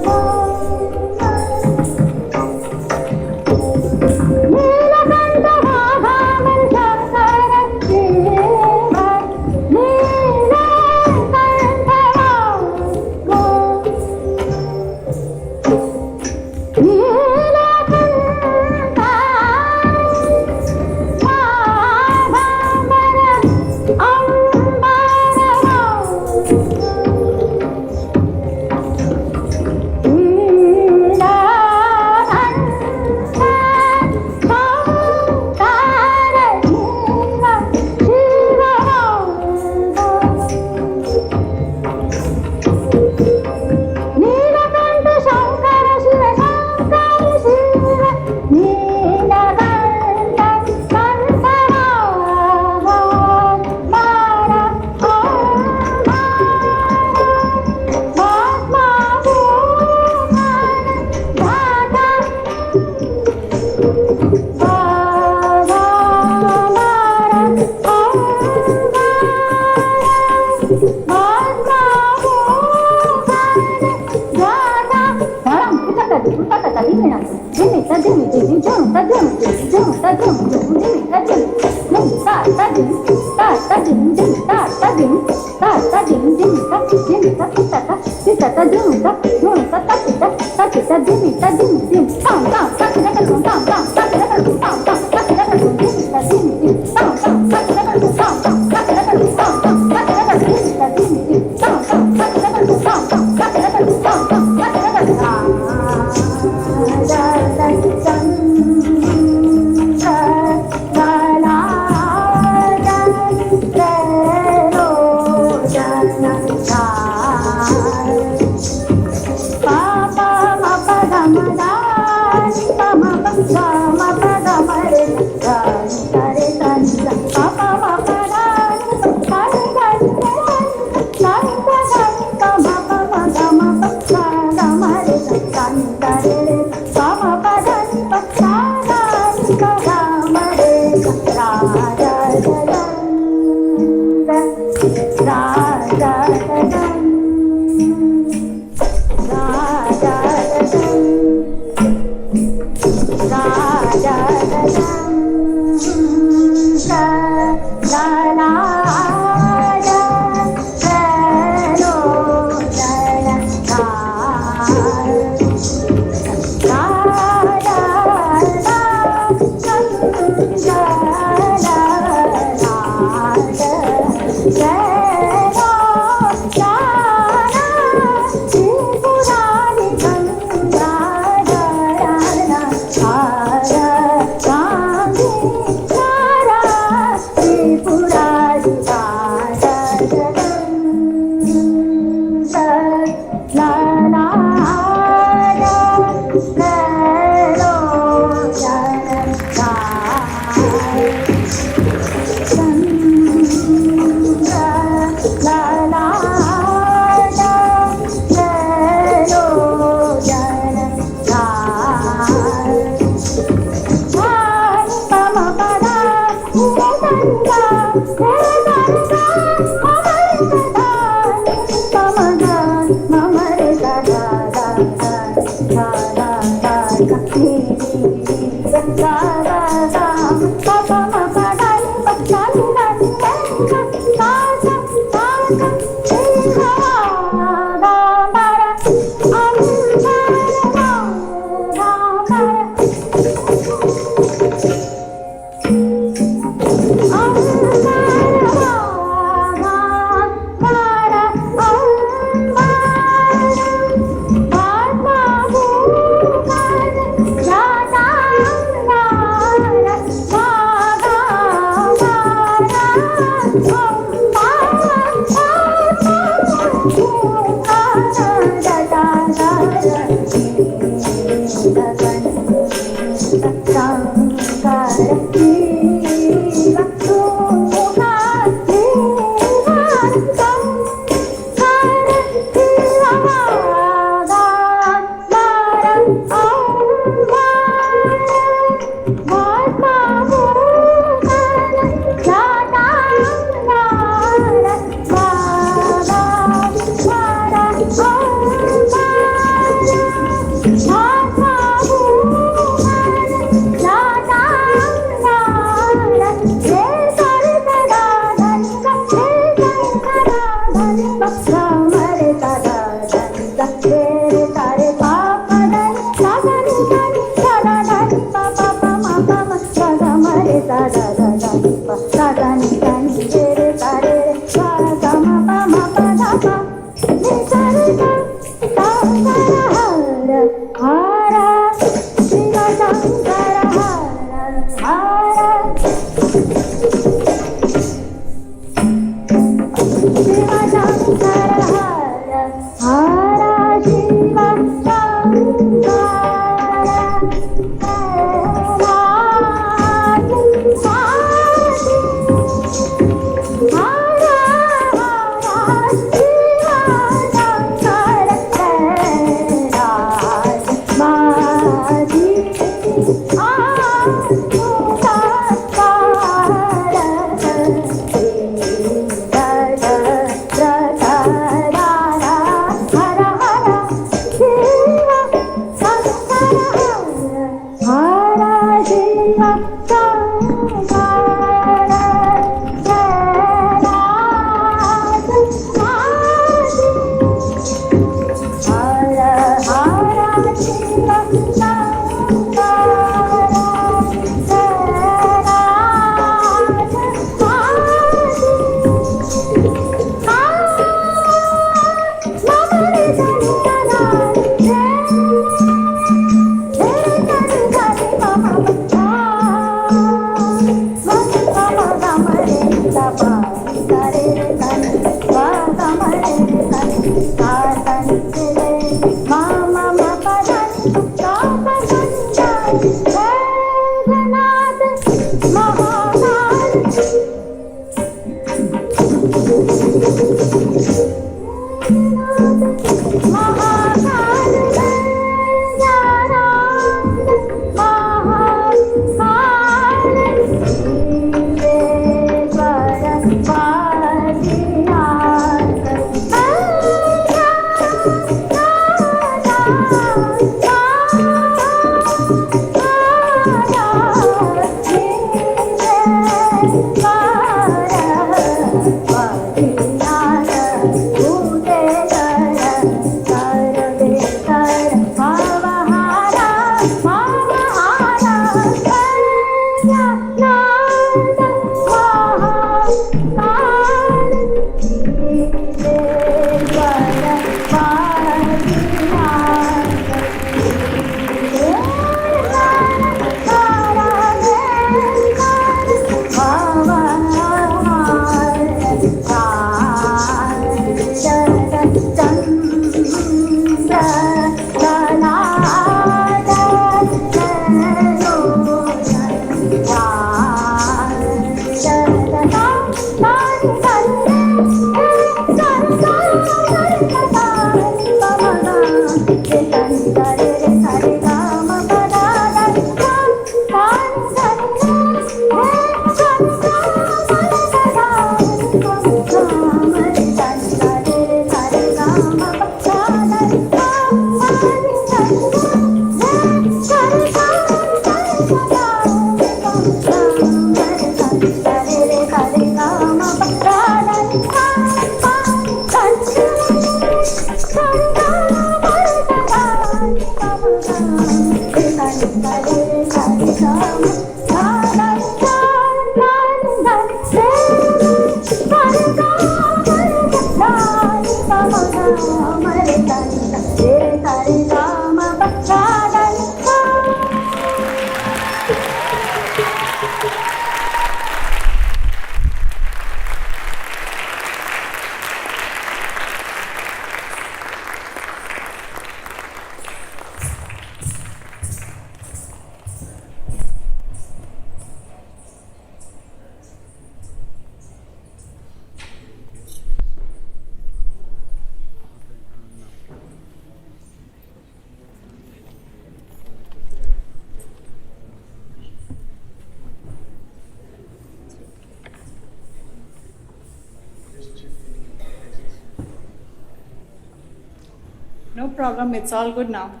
No problem, it's all good now.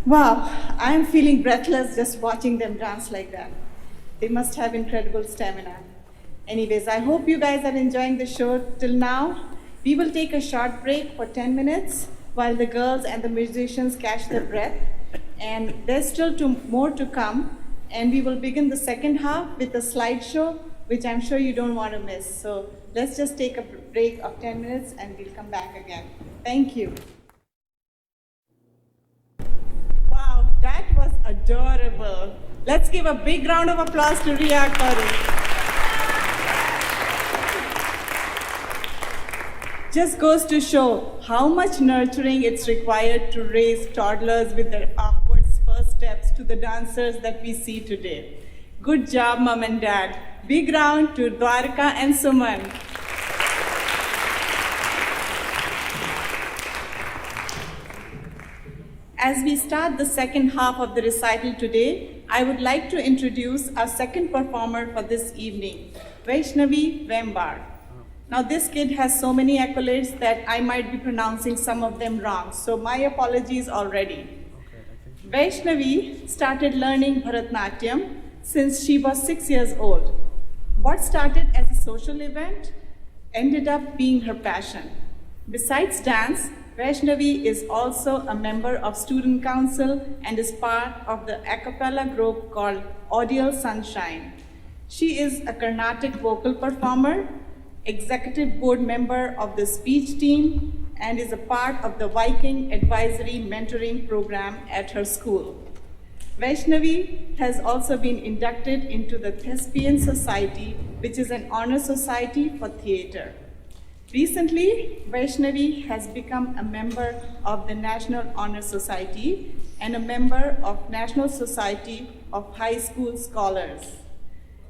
Wow, I'm feeling breathless just watching them dance like that. They must have incredible stamina. Anyways, I hope you guys are enjoying the show till now. We will take a short break for 10 minutes while the girls and the musicians catch their breath. And there's still more to come. And we will begin the second half with a slideshow, which I'm sure you don't want to miss. So let's just take a break of 10 minutes and we'll come back again. Thank you. Wow, that was adorable. Let's give a big round of applause to Ria for it. Just goes to show how much nurturing it's required to raise toddlers with their awkward first steps to the dancers that we see today. Good job, Mom and Dad. Big round to Dwarka and Suman. As we start the second half of the recital today, I would like to introduce our second performer for this evening, Vaishnavi Vembar. Now this kid has so many accolades that I might be pronouncing some of them wrong, so my apologies already. Vaishnavi started learning Bharata Natyam since she was 6 years old. What started as a social event ended up being her passion. Besides dance, Vaishnavi is also a member of Student Council and is part of the a cappella group called Audial Sunshine. She is a Carnatic vocal performer, executive board member of the speech team, and is a part of the Viking Advisory Mentoring Program at her school. Vaishnavi has also been inducted into the Thespian Society, which is an honor society for theater. Recently, Vaishnavi has become a member of the National Honor Society and a member of National Society of High School Scholars.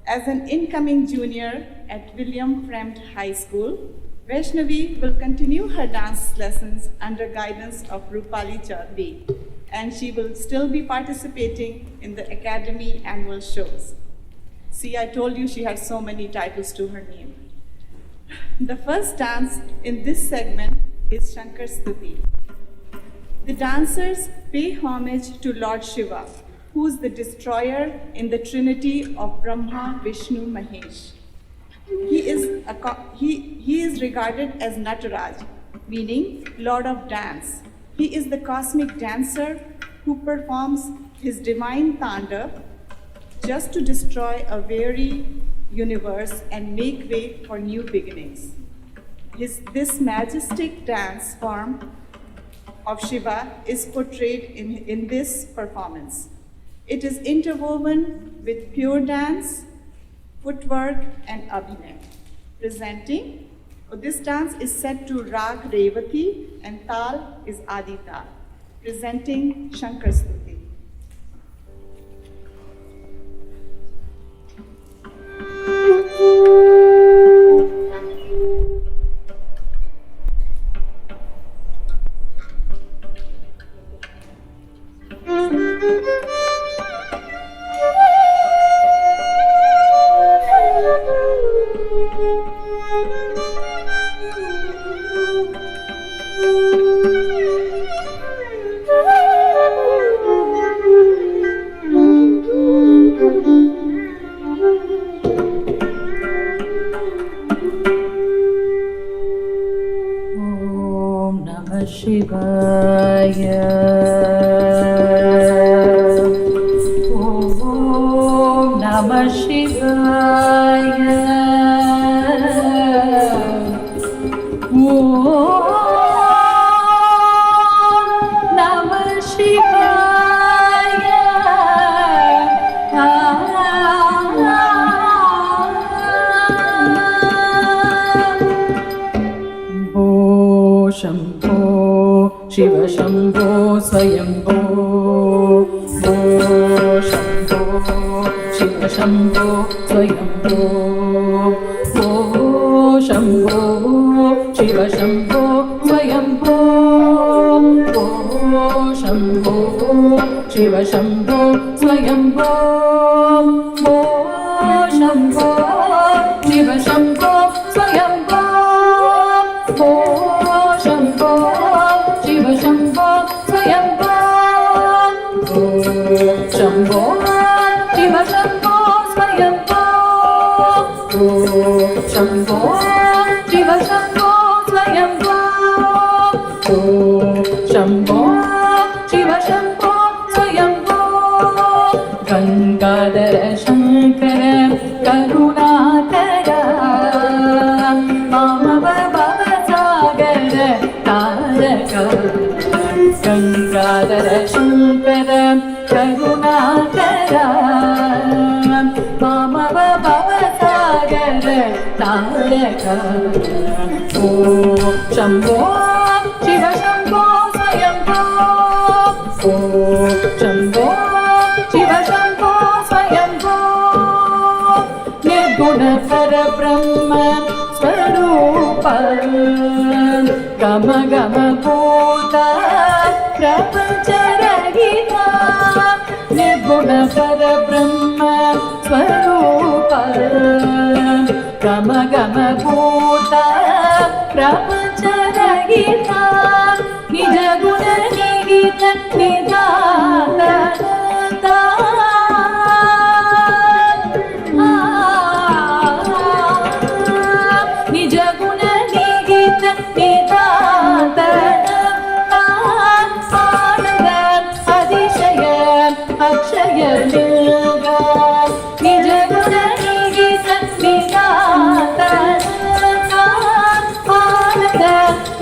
As an incoming junior at William Fremd High School, Vaishnavi will continue her dance lessons under guidance of Rupali Chaudhuri, and she will still be participating in the Academy annual shows. See, I told you she had so many titles to her name. The first dance in this segment is Shankar's Stuti. The dancers pay homage to Lord Shiva, who is the destroyer in the trinity of Brahma, Vishnu, Mahesh. He is regarded as Nataraj, meaning Lord of Dance. He is the cosmic dancer who performs his divine Tandav just to destroy a weary universe and make way for new beginnings. This majestic dance form of Shiva is portrayed in this performance. It is interwoven with pure dance, footwork, and abhinay. This dance is set to Rag Revati and Tal is Adita, presenting Shankar Stuti. Shiv Shambho स्वयम्भो ओ शम्भो शिव शम्भो स्वयम्भो ओ शम्भो शिव शम्भो स्वयम्भो ओ शम्भो शिव शम्भो स्वयम्भो ओ शम्भो शिव शम्भो स्वयम्भो ओ शम्भो शिव शम्भो स्वयम्भो ओ शम्भो शिव शम्भो स्वयम्भो ओ शम्भो शिव शम्भो स्वयम्भो ओ शम्भो शिव शम्भो स्वयम्भो गङ्गाधर शङ्कर करुणाकर मामव भवसागर तारक गङ्गाधर शङ्कर करुणाकर मामव भवसागर तारक ओ शम्भो शिव शम्भो स्वयम्भो ओ शम्भो शिव शम्भो स्वयम्भो निर्गुण परब्रह्म स्वरूप गम गम भूत प्रपञ्च रहित निर्गुण परब्रह्म स्वरूप गम गम भूत प्रपञ्च रहित निज गुण निहित निधान निज गुण निहित निधान आनंद अतिशय अक्षय लिंग निज गुण निहित निधान आनंद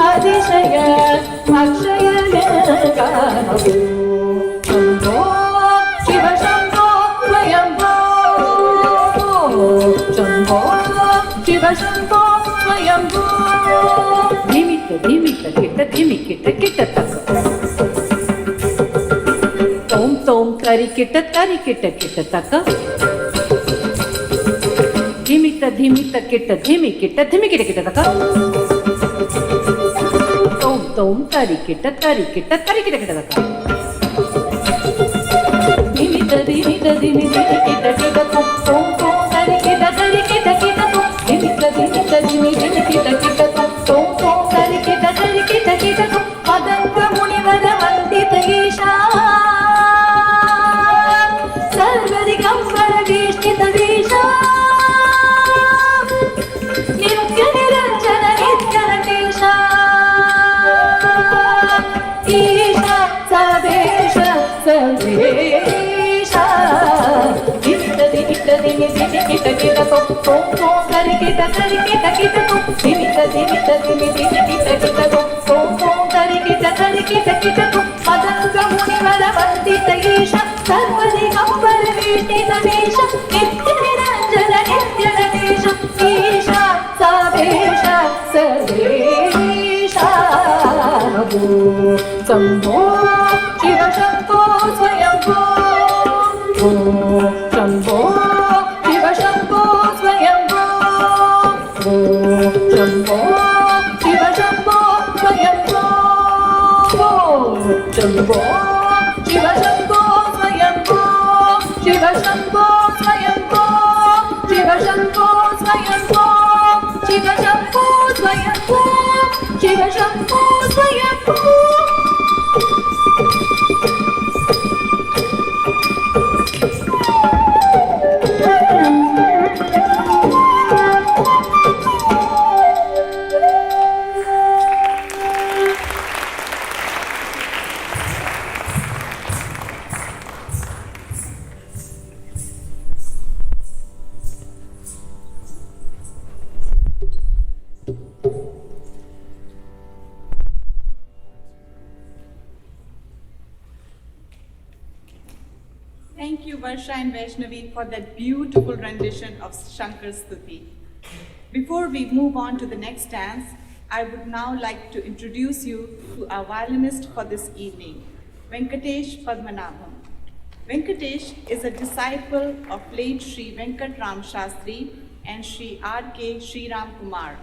अतिशय अक्षय लिंग शम्भो शिव शम्भो स्वयम्भो शम्भो शिव शम्भो स्वयम्भो धिमित धिमित किट धिमि किट किट तक तोम तोम तरि किट किट तक धिमित धिमित किट धिमि किट किट तक तोम तोम तरि किट किट तक धिमित धिमित धिमित किट किट तोम तोम तरि किट किट धिमित धिमित धिमित किट किट तोम तोम तरि किट मदङ्ग मुनिवर वन्दित ईशा सर्वदिगम्बर वेष्टित वेशा नित्य निरञ्जन नित्य नटेशा ईशा सवेश सर्वेशा धिमित धिमित धिमित किट किट तोम तोम तरि किट धिमित धिमित धिमित किट तोम तोम तरि किट मदङ्ग मुनिवर वन्दित ईशा सर्वदिगम्बर वेष्टित वेश नित्य निरञ्जन नित्य नटेश ईशा सवेश सर्वेशा शम्भो शिव शम्भो स्वयम्भो ओ शम्भो शिव शम्भो स्वयम्भो ओ शम्भो शिव शम्भो स्वयम्भो ओ Shambho Shiva Shambho स्वयम्भो Shiv Shambho स्वयम्भो Shiv Shambho स्वयम्भो Shiv Shambho स्वयम्भो Shiv Shambho स्वयम्भो Thank you, Varsha and Vaishnavi, for that beautiful rendition of Shankar's Stuti. Before we move on to the next dance, I would now like to introduce you to our violinist for this evening, Venkatesh Padmanabhan. Venkatesh is a disciple of late Sri Venkatram Shastri and Sri R.K. Sriram Kumar,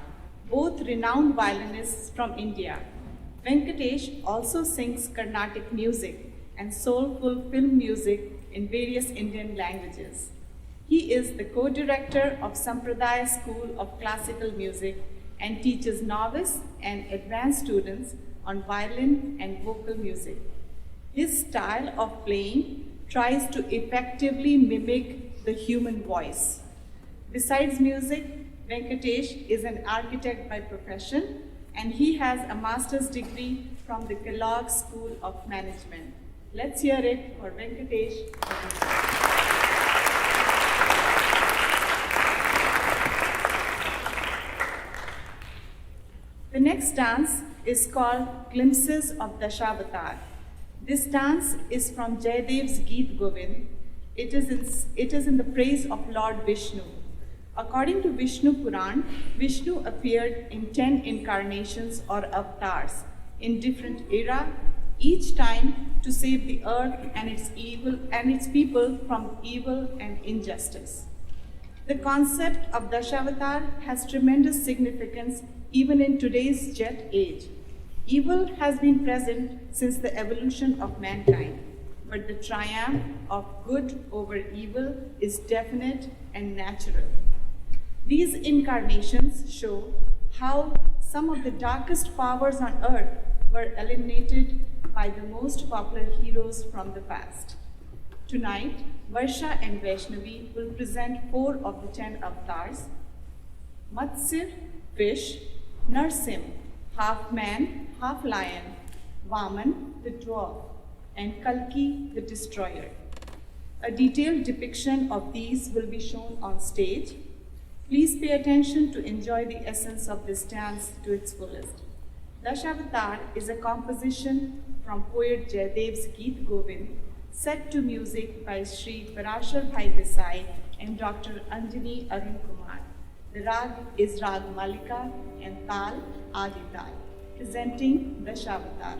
both renowned violinists from India. Venkatesh also sings Carnatic music and soulful film music in various Indian languages. He is the co-director of Sampradaya School of Classical Music and teaches novice and advanced students on violin and vocal music. His style of playing tries to effectively mimic the human voice. Besides music, Venkatesh is an architect by profession, and he has a master's degree from the Kellogg School of Management. Let's hear it for Venkatesh. The next dance is called Glimpses of Dashavatar. This dance is from Jayadev's Geet Govind. It is in the praise of Lord Vishnu. According to Vishnu Puran, Vishnu appeared in 10 incarnations or avatars in different eras, each time to save the earth and its people from evil and injustice. The concept of Dashavatar has tremendous significance even in today's jet age. Evil has been present since the evolution of mankind, but the triumph of good over evil is definite and natural. These incarnations show how some of the darkest powers on earth were eliminated by the most popular heroes from the past. Tonight, Varsha and Vaishnavi will present 4 of the 10 avatars: Matsya, fish; Narsim, half man, half lion; Vaman, the dwarf; and Kalki, the destroyer. A detailed depiction of these will be shown on stage. Please pay attention to enjoy the essence of this dance to its fullest. Dashavatar is a composition from poet Jayadev's Geet Govind, set to music by Sri Parashar Bhai Desai and Dr. Anjani Arun Kumar. The rag is Rag Malika and Tal Adi Tal, presenting Dashavatar.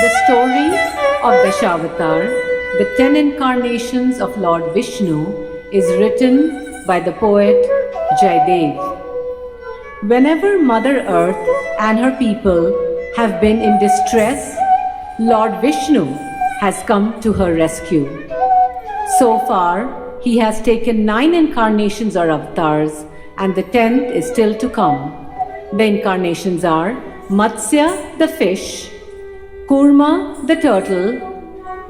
The story of Dashavatar, the 10 incarnations of Lord Vishnu, is written by the poet Jayadev. Whenever Mother Earth and her people have been in distress, Lord Vishnu has come to her rescue. So far, he has taken 9 incarnations or avatars, and the 10th is still to come. The incarnations are Matsya, the fish; Kurma, the turtle;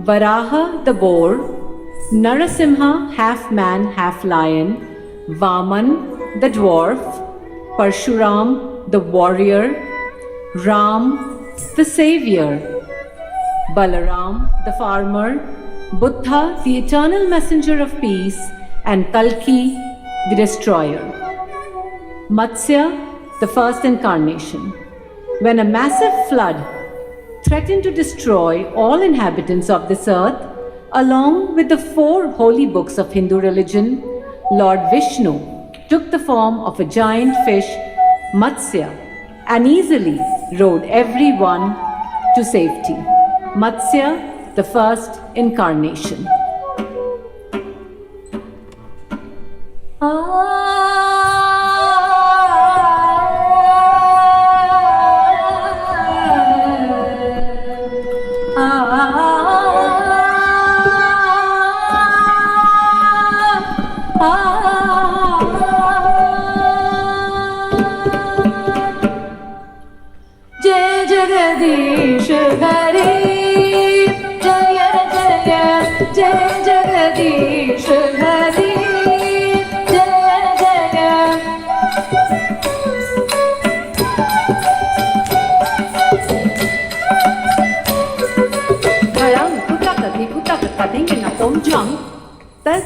Varaha, the boar; Narasimha, half man, half lion; Vaman, the dwarf; Parshuram, the warrior; Ram, the savior; Balaram, the farmer; Buddha, the eternal messenger of peace; and Kalki, the destroyer. Matsya, the first incarnation. When a massive flood threatened to destroy all inhabitants of this earth, along with the 4 holy books of Hindu religion, Lord Vishnu took the form of a giant fish, Matsya, and easily rode everyone to safety. Matsya, the first incarnation.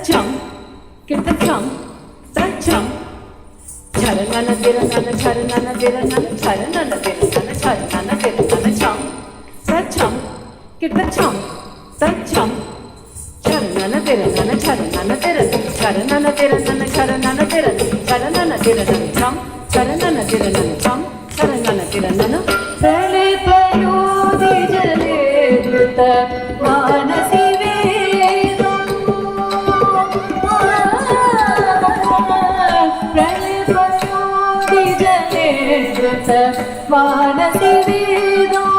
Jump, get the jump. Kitta-chum, ta-chum. Charanana tiranana, charanana tiranana, charanana tiranana, charanana tiranana, charanana tiranana, chum, charanana tiranana, chum, charanana tiranana. Pralepayodi jale druta manasi vedam. Pralepayodi jale druta manasi vedam.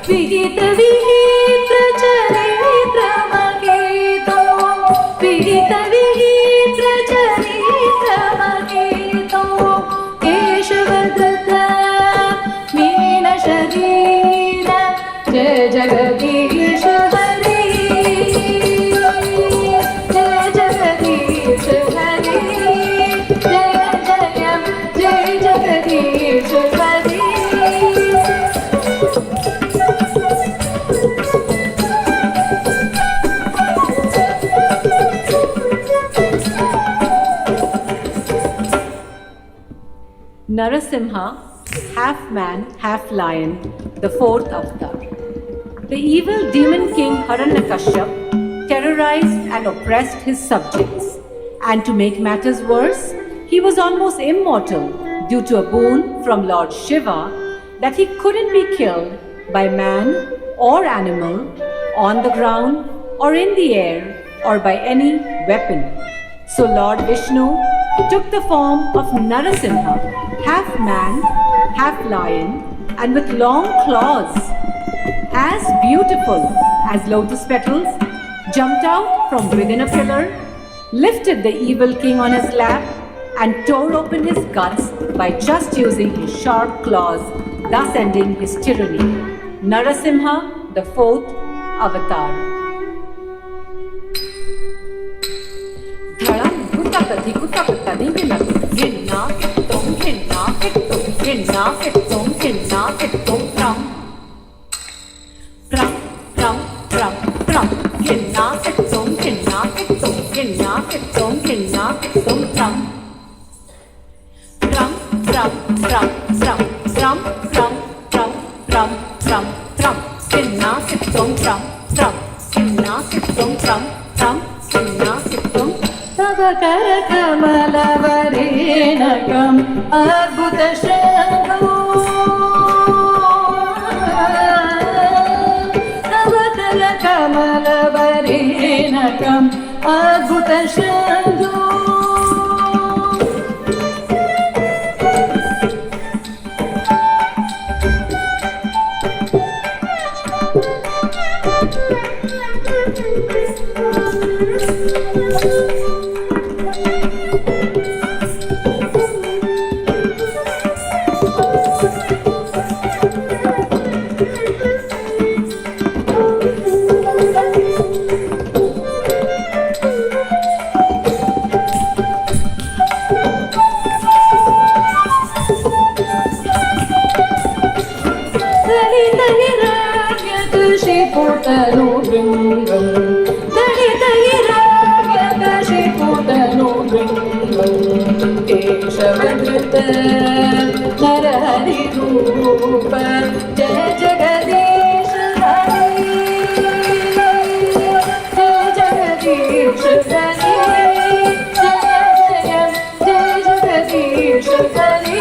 Vigita vihitra charitra magito, vigita vihitra charitra magito, Keshavadata meena sharira, jay jagadish hari, jay jagadish hari, jay jayam, jay jagadish hari. Narasimha, half man, half lion, the fourth avatar. The evil demon king Hiranyakashyap terrorized and oppressed his subjects. And to make matters worse, he was almost immortal due to a boon from Lord Shiva that he couldn't be killed by man or animal, on the ground or in the air or by any weapon. So Lord Vishnu took the form of Narasimha, half man, half lion, and with long claws, as beautiful as lotus petals, jumped out from within a pillar, lifted the evil king on his lap, and tore open his guts by just using his sharp claws, thus ending his tyranny. Narasimha, the fourth avatar. Kamalavareenakam adbhuta shambhu Tavatara kamalavareenakam adbhuta shambhu. Narahari Rupa Jai Jagadish Hari, Jai Jagadish Hari, Jai Jagadish Hari.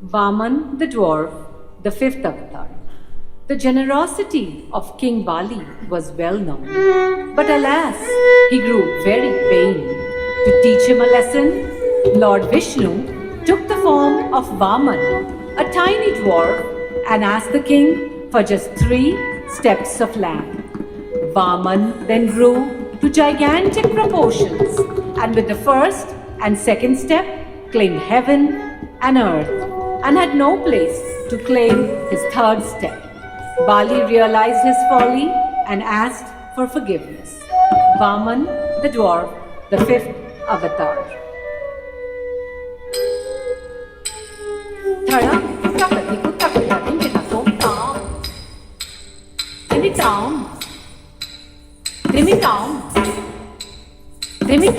Vaman the dwarf, the fifth avatar. The generosity of King Bali was well known, but alas, he grew very vain. To teach him a lesson, Lord Vishnu took the form of Vaman, a tiny dwarf, and asked the king for just 3 steps of land. Vaman then grew to gigantic proportions, and with the first and second step claimed heaven and earth, and had no place to claim his third step. Bali realized his folly and asked for forgiveness. Vaman, the dwarf, the fifth avatar.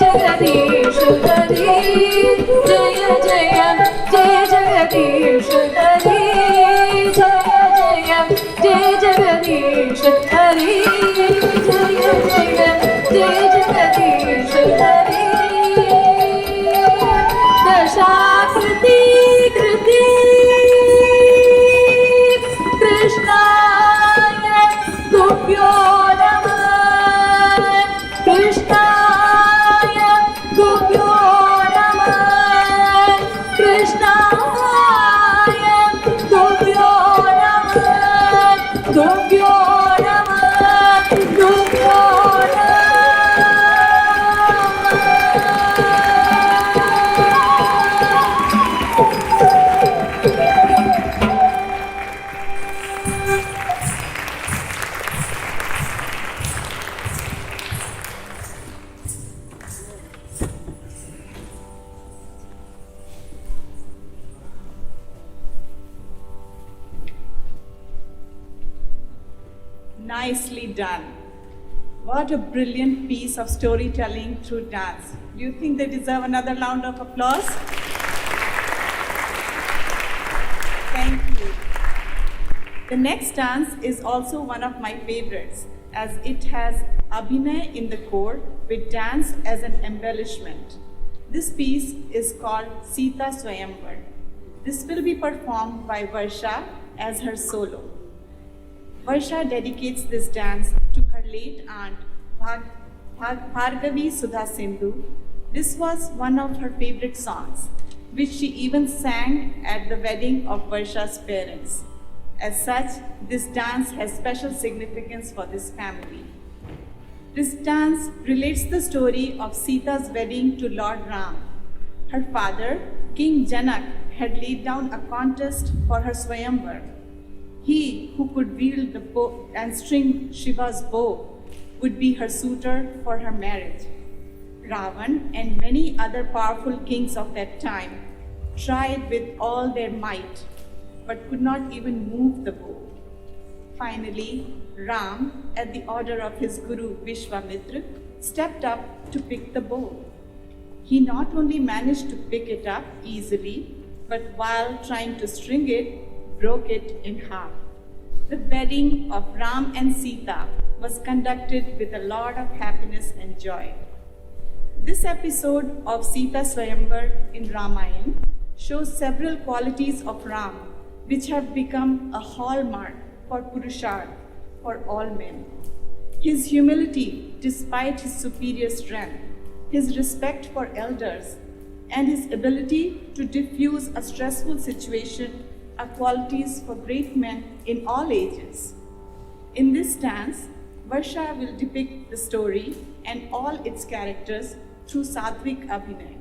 Jagadish Hari, Jaya Jaya, Jaya Jagadish Hari, Jaya Jaya, Jaya Jagadish Hari, Jaya Jaya, Jaya Jagadish Hari. Dashakriti Kriti Krishnaya Gopyo Namah, Krishnaya Gopyo Namah, Krishnaya Gopyo Namah, Gopyo Namah, Gopyo Nicely done. What a brilliant piece of storytelling through dance. Do you think they deserve another round of applause? Thank you. The next dance is also one of my favorites, as it has Abhinay in the core with dance as an embellishment. This piece is called Sita Swayamvar. This will be performed by Varsha as her solo. Varsha dedicates this dance to her late aunt, Bhargavi Sudha Sindhu. This was one of her favorite songs, which she even sang at the wedding of Varsha's parents. As such, this dance has special significance for this family. This dance relates the story of Sita's wedding to Lord Ram. Her father, King Janak, had laid down a contest for her Swayamvar. He who could wield the bow and string Shiva's bow would be her suitor for her marriage. Ravan and many other powerful kings of that time tried with all their might, but could not even move the bow. Finally, Ram, at the order of his guru Vishwamitra, stepped up to pick the bow. He not only managed to pick it up easily, but while trying to string it, broke it in half. The wedding of Ram and Sita was conducted with a lot of happiness and joy. This episode of Sita Swayamvar in Ramayana shows several qualities of Ram which have become a hallmark for Purusharth for all men. His humility despite his superior strength, his respect for elders, and his ability to diffuse a stressful situation are qualities for great men in all ages. In this dance, Varsha will depict the story and all its characters through Sadhvik Abhinay,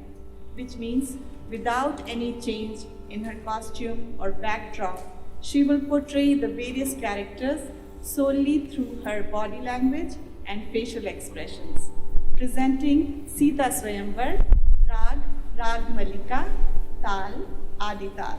which means without any change in her costume or backdrop, she will portray the various characters solely through her body language and facial expressions. Presenting Sita Swayamvar, Rag, Rag Malika, Tal, Adi Tal.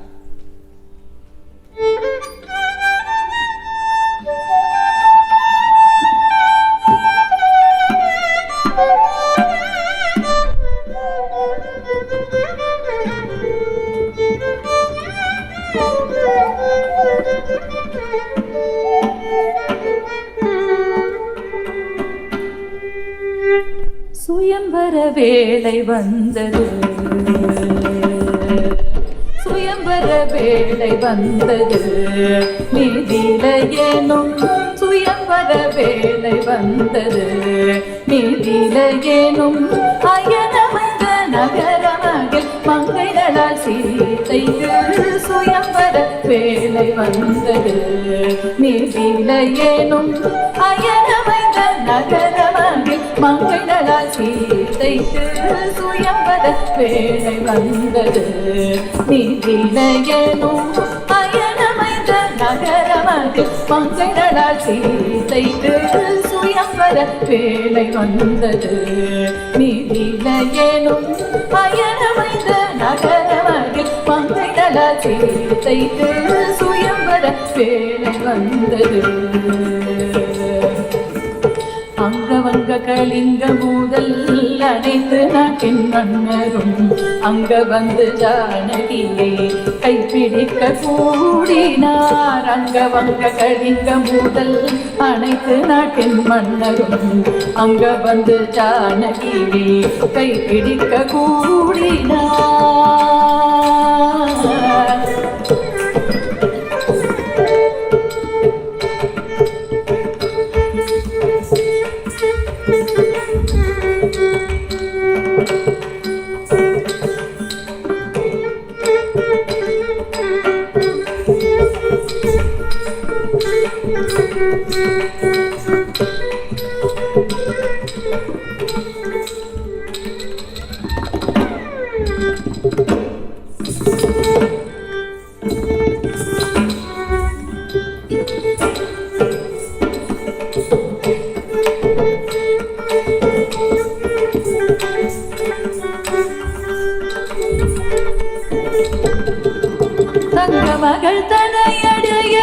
சுயம்பர வேளை வந்தது, சுயம்பர வேளை வந்தது, நீதிலையேனும் சுயம்பர வேளை வந்தது, நீதிலையேனும் அயனமைந்த நகரமகில் மங்கைகளால் சீதைக்கு சுயம்பர வேளை வந்தது, நீதிலையேனும் அயனமைந்த நகரமகில் மங்கைகளால் சீதைக்கு சுயம்பர வேளை வந்தது, நீதிலையேனும் அயனமைந்த நகரமகில் மங்கைகளால் சீதைக்கு சுயம்பர வேளை வந்தது, நீதிலையேனும் அயனமைந்த நகரமகில் மங்கைகளால் சீதைக்கு சுயம்பர வேளை வந்தது. அங்கவங்க கலிங்க முதல் அனைத்து நாட்டின் மன்னரும் அங்க வந்து ஜானகியை கைப்பிடிக்க கூடினார். அங்க வங்க கழிங்க முதல் அனைத்து நாட்டின் மன்னரும் அங்க வந்து ஜானகியை கைப்பிடிக்க கூடினார். மகள் தனையடைய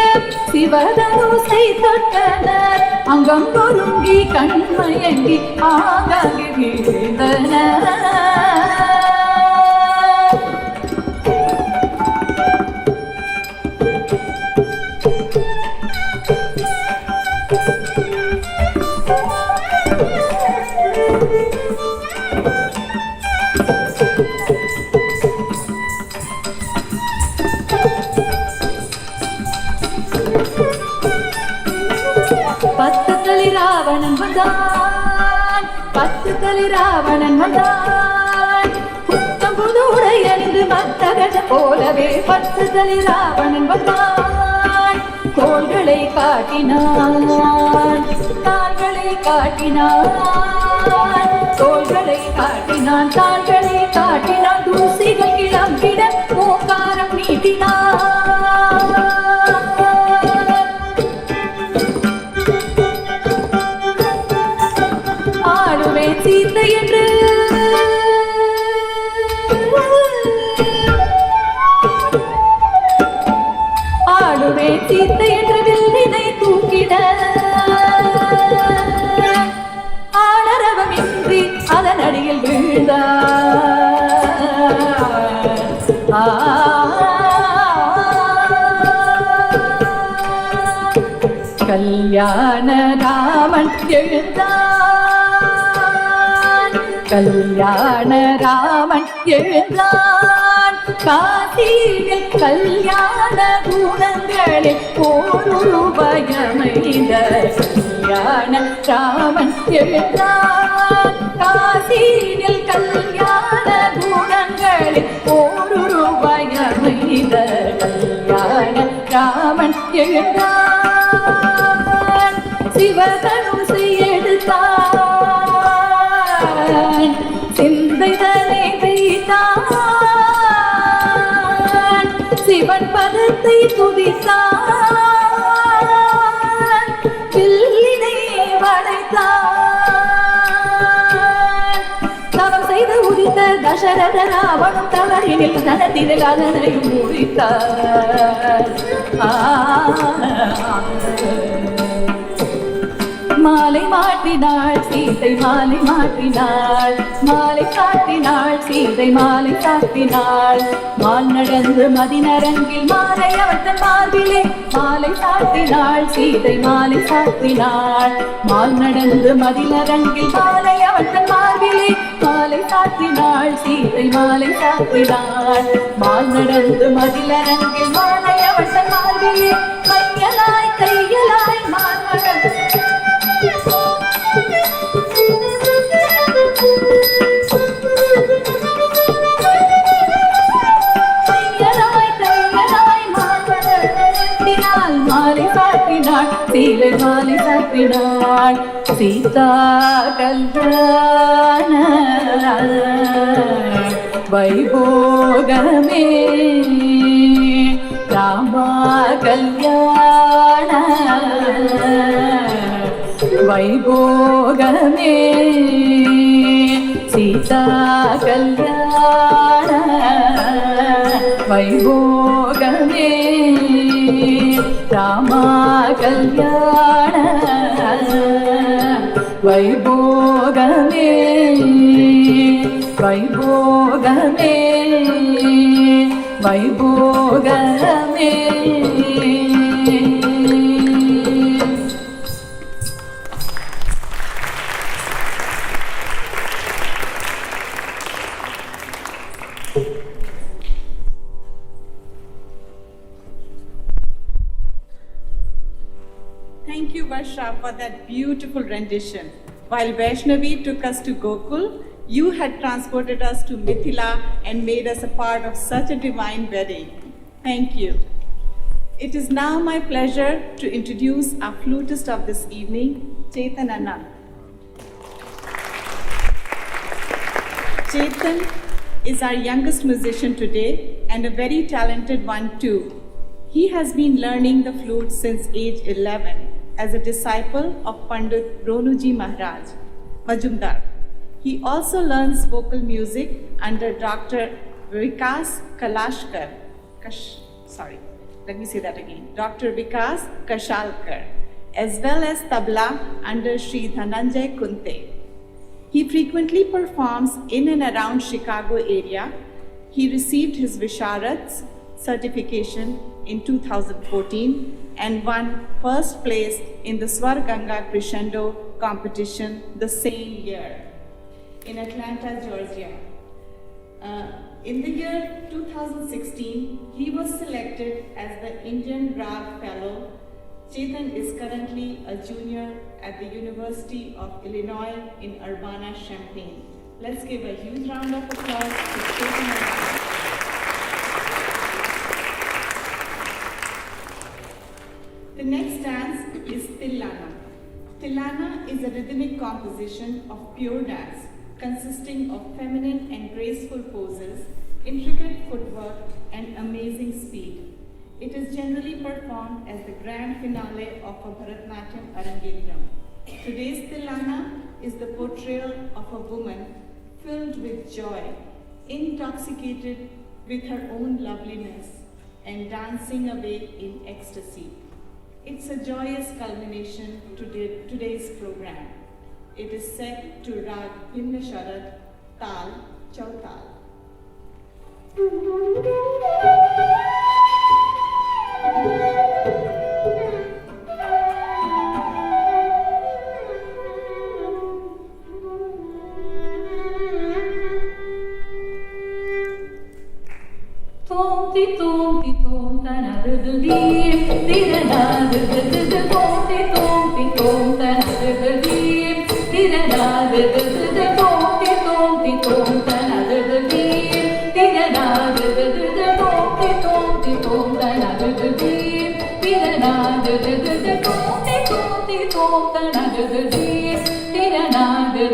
சிவதனுசை தொட்டனர். அங்கம் பொருங்கி கண்மயங்கி ஆகாகி வீழ்ந்தனர். ராவணன் வந்தான், 10 தலை ராவணன் வந்தான். புத்தம் புது உடை அணிந்து மத்தகத போலவே 10 தலை ராவணன் வந்தான். கோள்களை காட்டினான், தாள்களை காட்டினான். கோள்களை காட்டினான், தாள்களை காட்டினான். தூசிகள் கிளம்பிட ஓங்காரம் நீட்டினான். சீத்தை என்று ஆடுவே சீத்தை என்று வில்லினை தூக்கிட ஆளரவமின்றி அதன் அடியில் வீழ்ந்தார். கல்யாண ராமன் எழுந்தான், கல்யாண ராமன் எழுந்தான். காசியில் கல்யாண குணங்களில் ஓருபயமைந்த கல்யாண ராமன் எழுந்தான். காசியில் கல்யாண குணங்களில் ஓருபயமைந்த கல்யாண ராமன் எழுந்தான். சிவதனுசை எடுத்தான், சிந்தைதனை வைத்தான். சிவன் பதத்தை துதித்தான், வில்லினை வளைத்தான். தவம் செய்து உதித்த தசரத ராவணன் தவறினில் தனத்தினை அதனையும் முடித்தார். மாலை மாட்டினாள் சீதை, மாலை மாட்டினாள். மாலை காட்டினாள் சீதை, மாலை காட்டினாள். மால் நடந்து மதிநரங்கில் மாலை அவள் தன் மார்பிலே மாலை சாத்தினாள் சீதை, மாலை சாத்தினாள். மால் நடந்து மதிநரங்கில் மாலை அவள் தன் மார்பிலே மாலை சாத்தினாள் சீதை, மாலை சாத்தினாள். மால் நடந்து மதிநரங்கில் மாலை அவள் தன் மார்பிலே மையலாய் கையலாய் மார்மகள் மாலை சாத்தினாள் சீலை, மாலை சாத்தினாள். சீதா கல்யாண வைபோகமே, ராமா கல்யாண வைபோகமே. சீதா கல்யாண வைபோகமே, ராமா கல்யாண வைபோகமே. வைபோகமே வைபோகமே. Thank you, Varsha, for that beautiful rendition. While Vaishnavi took us to Gokul, you had transported us to Mithila and made us a part of such a divine wedding. Thank you. It is now my pleasure to introduce our flutist of this evening, Chethan Anant. Chethan is our youngest musician today and a very talented one too. He has been learning the flute since age 11 as a disciple of Pandit Ronuji Maharaj, Majumdar. He also learns vocal music under Dr. Vikas Kalashkar. Dr. Vikas Kashalkar, as well as tabla under Sri Dhananjay Kunte. He frequently performs in and around Chicago area. He received his Visharad's certification in 2014 and won first place in the Swar Ganga Crescendo competition the same year in Atlanta, Georgia. In the year 2016, he was selected as the Indian Rag Fellow. Chethan is currently a junior at the University of Illinois in Urbana-Champaign. Let's give a huge round of applause to Chethan. The next dance is Tillana. Tillana is a rhythmic composition of pure dance consisting of feminine and graceful poses, intricate footwork, and amazing speed. It is generally performed as the grand finale of a Bharata Natyam Arangetram. Today's Tillana is the portrayal of a woman filled with joy, intoxicated with her own loveliness, and dancing away in ecstasy. It's a joyous culmination to today's program. It is set to Rag Bhinna Sharad, Tal, Chautal. Tom ti tom tana du di tirana du tom ti tom tana du di tirana du tom ti tom tana du di tirana du tom ti tom tana du di tirana du tom ti tom tana du di tirana du.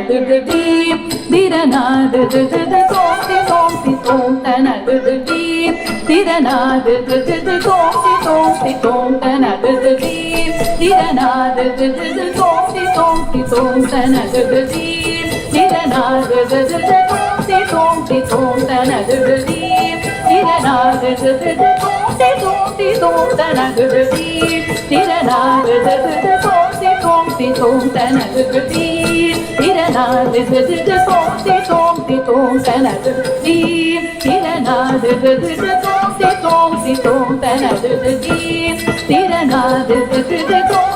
deep, dirana de tom ti tom tana de deep, dirana de tom ti tom tana de deep, dirana de tom ti tom tana de deep, dirana de tom ti tom tana de deep, dirana de tom ti tom tana de deep, dirana de tom ti tom tana de deep, dirana de tom ti tom tana de deep, dirana de tom ti tom tana de deep, dirana de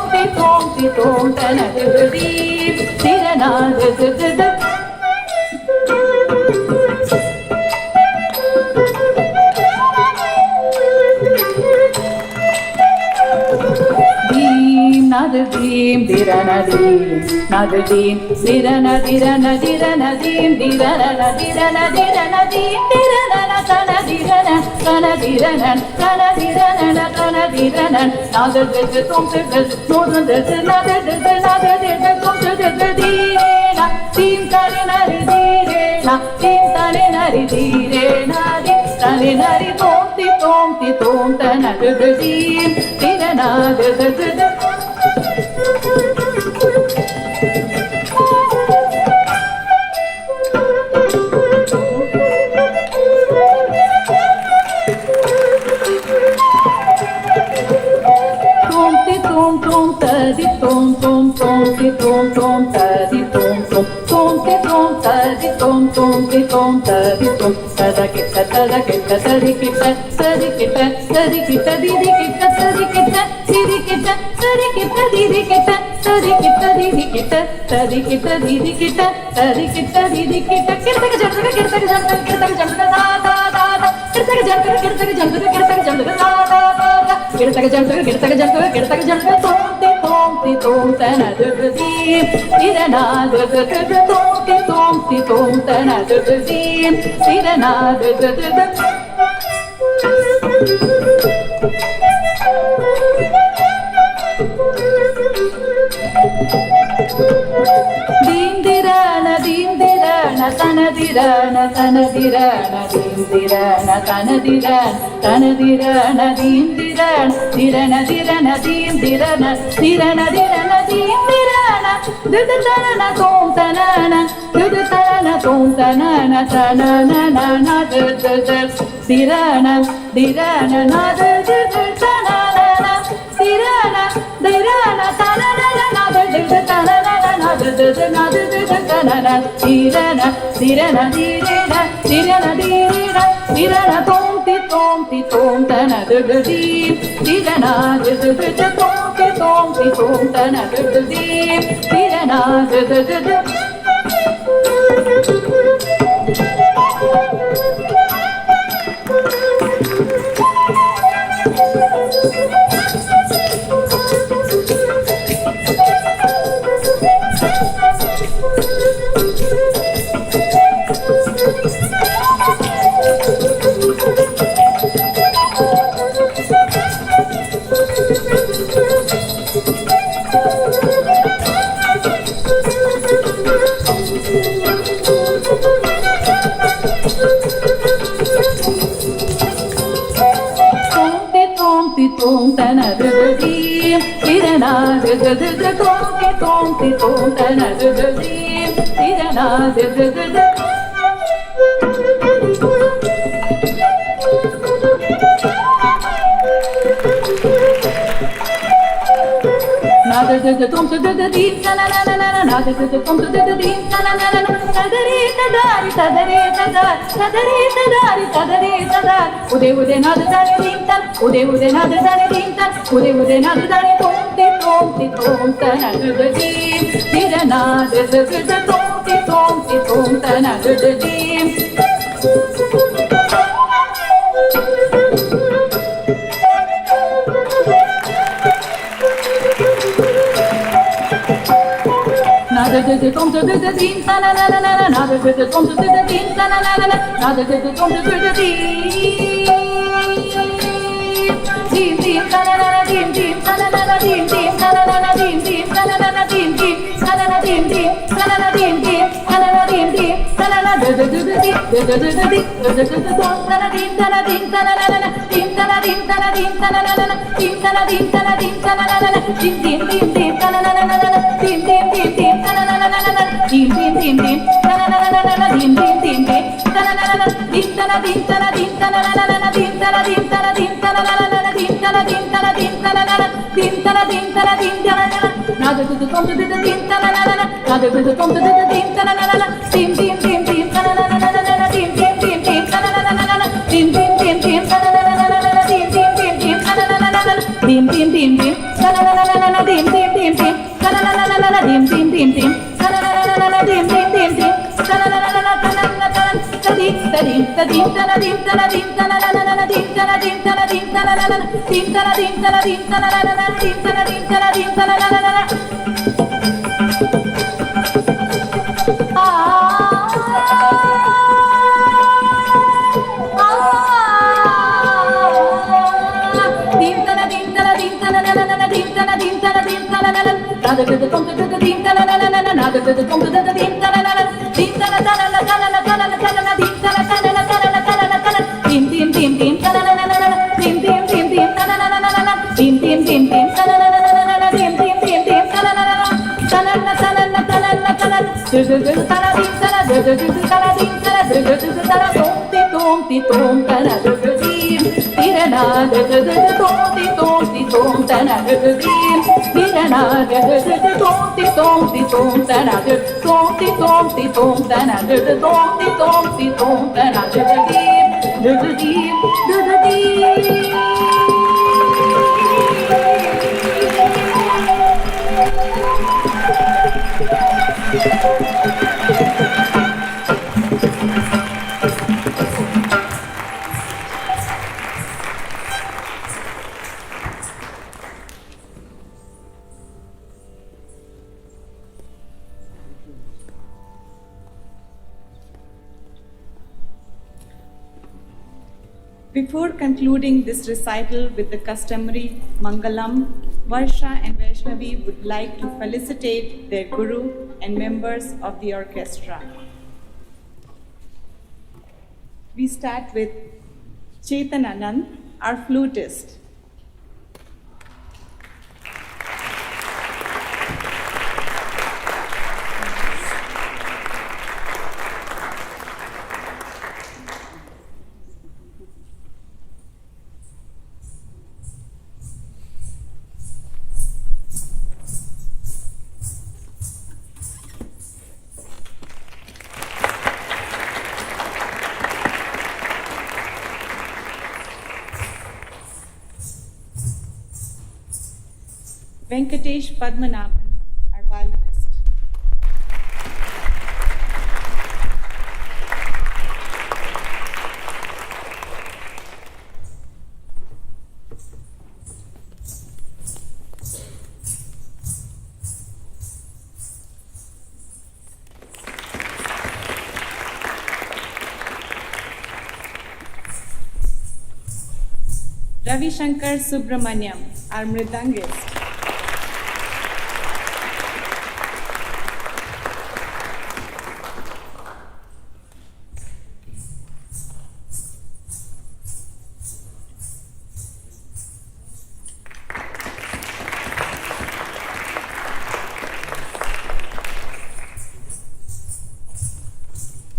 tom ti tom tana de deep, dirana de Nadim, dirana dim, nadim, dirana dirana dirana dim, dirana dirana dirana dim, dirana kana dirana kana dirana kana dirana kana dirana. Nadir de tom de nodun de nadir de tom de direna, dim tare nari direna, dim tare nari direna, dim tare nari tom ti tom tana de dim, dirana de Tanadirana, tanadirana, dindirana, tanadirana, tanadirana, dindirana, dirana, dirana, dindirana, dirana, dirana, dindirana, dudutarana, tom tanana, dudutarana, tom tanana, tanana, na dirana, dirana, na tanana, dirana, dirana, tanana, na tanana, dirana, dirana, dirana, dirana, dirana, tom ti tom tana de deep, dirana de tom ti tom tana de deep, dirana de tom tana de deep, dirana de tom tana de deep, dirana de nada de tom de deep, na na na na na, nada de tom de deep, na na na na, tadari tadari tadari tadari tadari tadari tadari tadari, ude nada tadari dintan, ude nada tadari dintan, ude nada tadari tom tana de deep, dirana de tom tana de deep. Nada de tom de dim, na na na na, nada de tom de dim, na na na na, nada de tom de dim. Dim dim na na na dim dim, na na na dim dim, na na na dim dim, na na na dim dim, na na na dim dim, na na na dim dim. Before concluding this recital with the customary Mangalam, Varsha and Vaishnavi would like to felicitate their Guru and members of the orchestra. We start with Chethan Anant, our flutist. Venkatesh Padmanabhan, our violinist. Ravi Shankar Subramanyan, our Mridangist.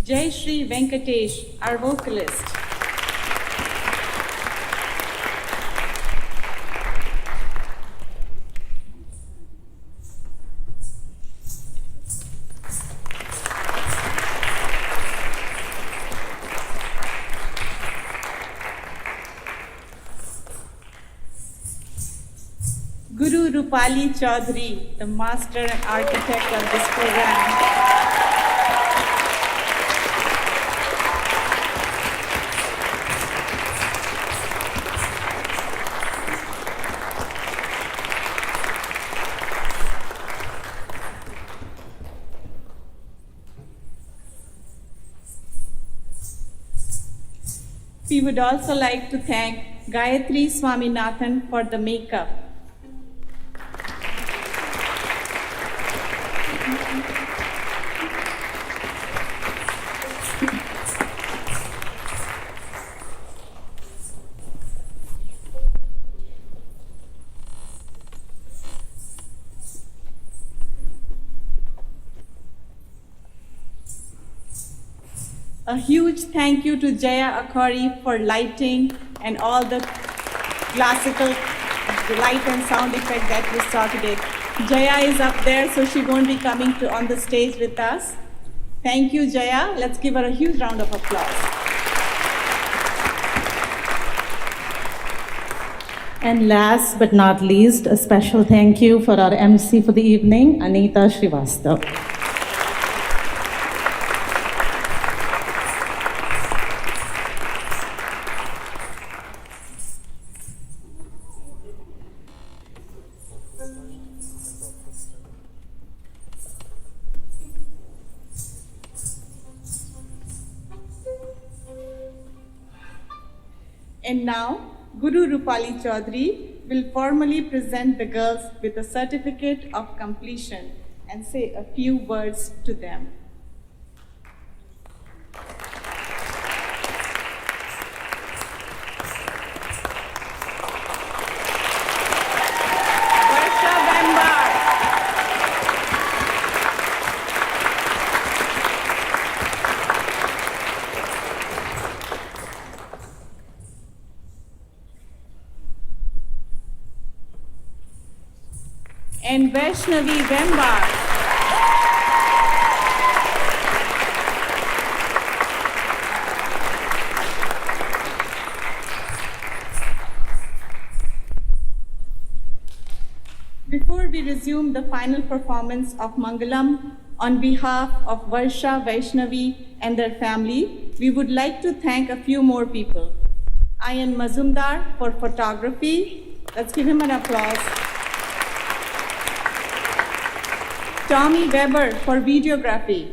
Jayashree Venkatesh, our vocalist. Guru Rupali Chaudhuri, the master and architect of this program. We would also like to thank Gayatri Swaminathan for the makeup. A huge thank you to Jaya Akhari for lighting and all the classical light and sound effect that we saw today. Jaya is up there, so she won't be coming on the stage with us. Thank you, Jaya. Let's give her a huge round of applause. And last but not least, a special thank you for our MC for the evening, Anita Srivastva. And now, Guru Rupali Chaudhuri will formally present the girls with a certificate of completion and say a few words to them. Varsha Vembar. And Vaishnavi Vembar. Before we resume the final performance of Mangalam, on behalf of Varsha Vaishnavi and their family, we would like to thank a few more people. Ayan Mazumdar for photography. Let's give him an applause. Tommy Weber for videography.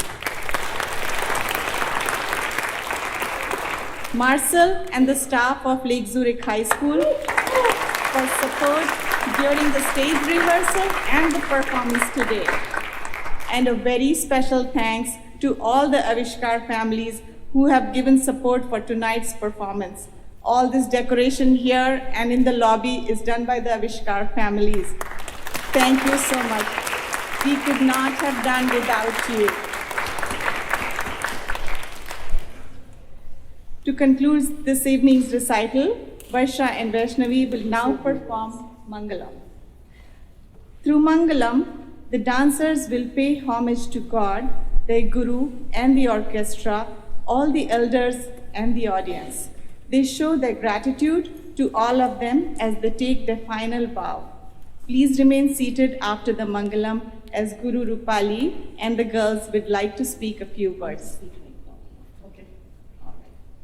Marcel and the staff of Lake Zurich High School for support during the stage rehearsal and the performance today. And a very special thanks to all the Aavishkar families who have given support for tonight's performance. All this decoration here and in the lobby is done by the Aavishkar families. Thank you so much. We could not have done without you. To conclude this evening's recital, Varsha and Vaishnavi will now perform Mangalam. Through Mangalam, the dancers will pay homage to God, their Guru and the orchestra, all the elders and the audience. They show their gratitude to all of them as they take their final bow. Please remain seated after the Mangalam as Guru Rupali and the girls would like to speak a few words. Okay.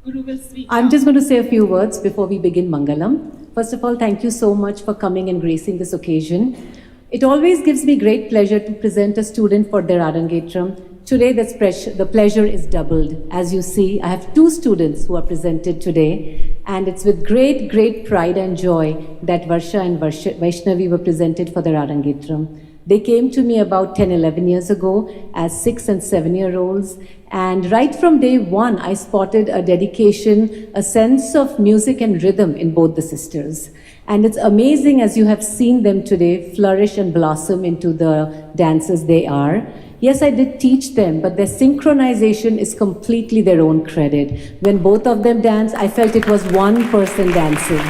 Guru will speak. I'm just going to say a few words before we begin Mangalam. First of all, thank you so much for coming and gracing this occasion. It always gives me great pleasure to present a student for their Arangetram. Today, the pleasure is doubled. As you see, I have two students who are presented today, and it's with great, great pride and joy that Varsha and Vaishnavi were presented for their Arangetram. They came to me about 10, 11 years ago as 6 and 7-year-olds. And right from day one, I spotted a dedication, a sense of music and rhythm in both the sisters. And it's amazing as you have seen them today flourish and blossom into the dancers they are. Yes, I did teach them, but their synchronization is completely their own credit. When both of them dance, I felt it was one person dancing.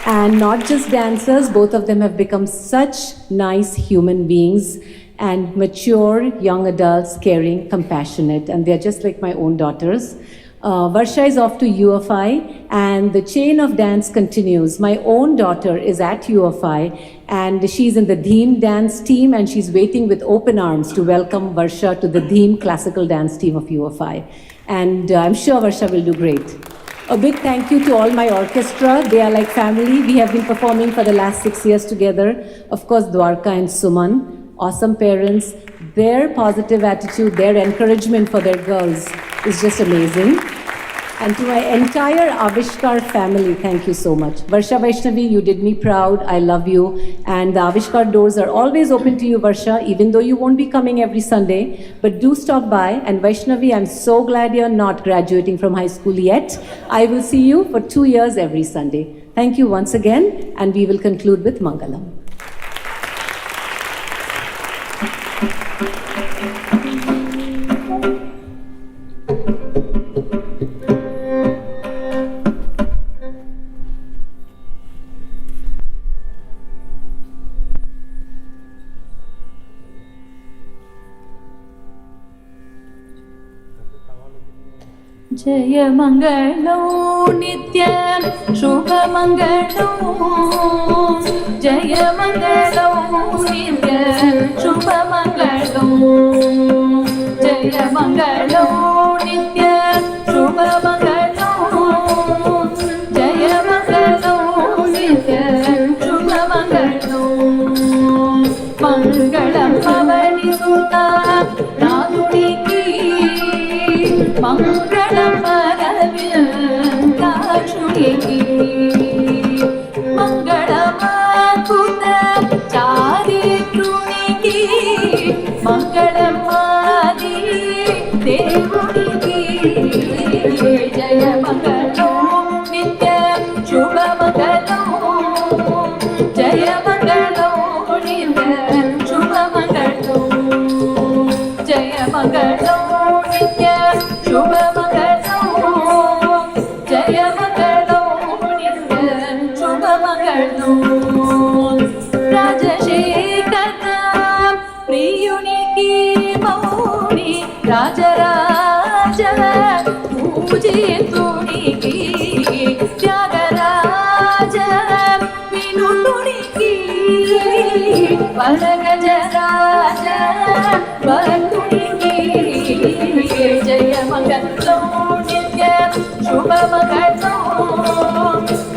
And not just dancers, both of them have become such nice human beings and mature young adults, caring, compassionate, and they're just like my own daughters. Varsha is off to UFI, and the chain of dance continues. My own daughter is at UFI, and she's in the Dheem dance team, and she's waiting with open arms to welcome Varsha to the Dheem classical dance team of UFI. And I'm sure Varsha will do great. A big thank you to all my orchestra. They are like family. We have been performing for the last 6 years together. Of course, Dwarka and Suman, awesome parents. Their positive attitude, their encouragement for their girls is just amazing. And to my entire Aavishkar family, thank you so much. Varsha Vaishnavi, you did me proud. I love you. And the Aavishkar doors are always open to you, Varsha, even though you won't be coming every Sunday. But do stop by. And Vaishnavi, I'm so glad you're not graduating from high school yet. I will see you for 2 years every Sunday. Thank you once again. And we will conclude with Mangalam. जय मङ्गलो नित्यं शुभमङ्गलो जय मङ्गलो नित्यं शुभमङ्गलो जय मङ्गलो नित्यं शुभमङ्गलो जय मङ्गलो नित्यं शुभमङ्गलो मङ्गलं पवनिसुता नादुडिकी मङ्गलं परव्यङ्काक्षुडिकी मङ्गलमाकुत चारित्रुणिकी मङ्गलं आदि దేవుడికి జయ మంగళం నిత్యం శుభమంగళం జయ మంగళం నిత్యం శుభమంగళం జయ మంగళం నిత్యం శుభమంగళం జయ మంగళం నిత్యం శుభమంగళం రాజశేఖర ప్రియునికి మౌని రాజరాజ పూజితునికి త్యాగరాజ వినుతునికి వరగజరాజ భక్తునికి జయ మంగళం నిత్య శుభమంగళం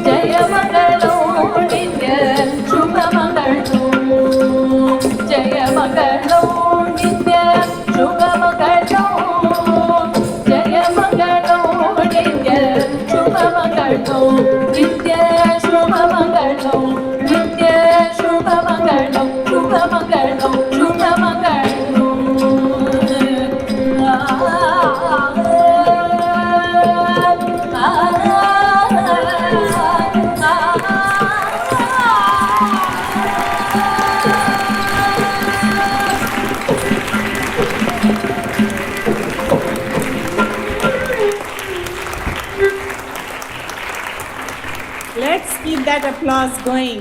జయ మంగళం నిత్య శుభమంగళం జయ మంగళం నిత్య శుభమంగళం జయ మంగళం నిత్య శుభమంగళం నిత్య శుభమంగళం నిత్య శుభమంగళం శుభమంగళం శుభమంగళం Let's keep that applause going.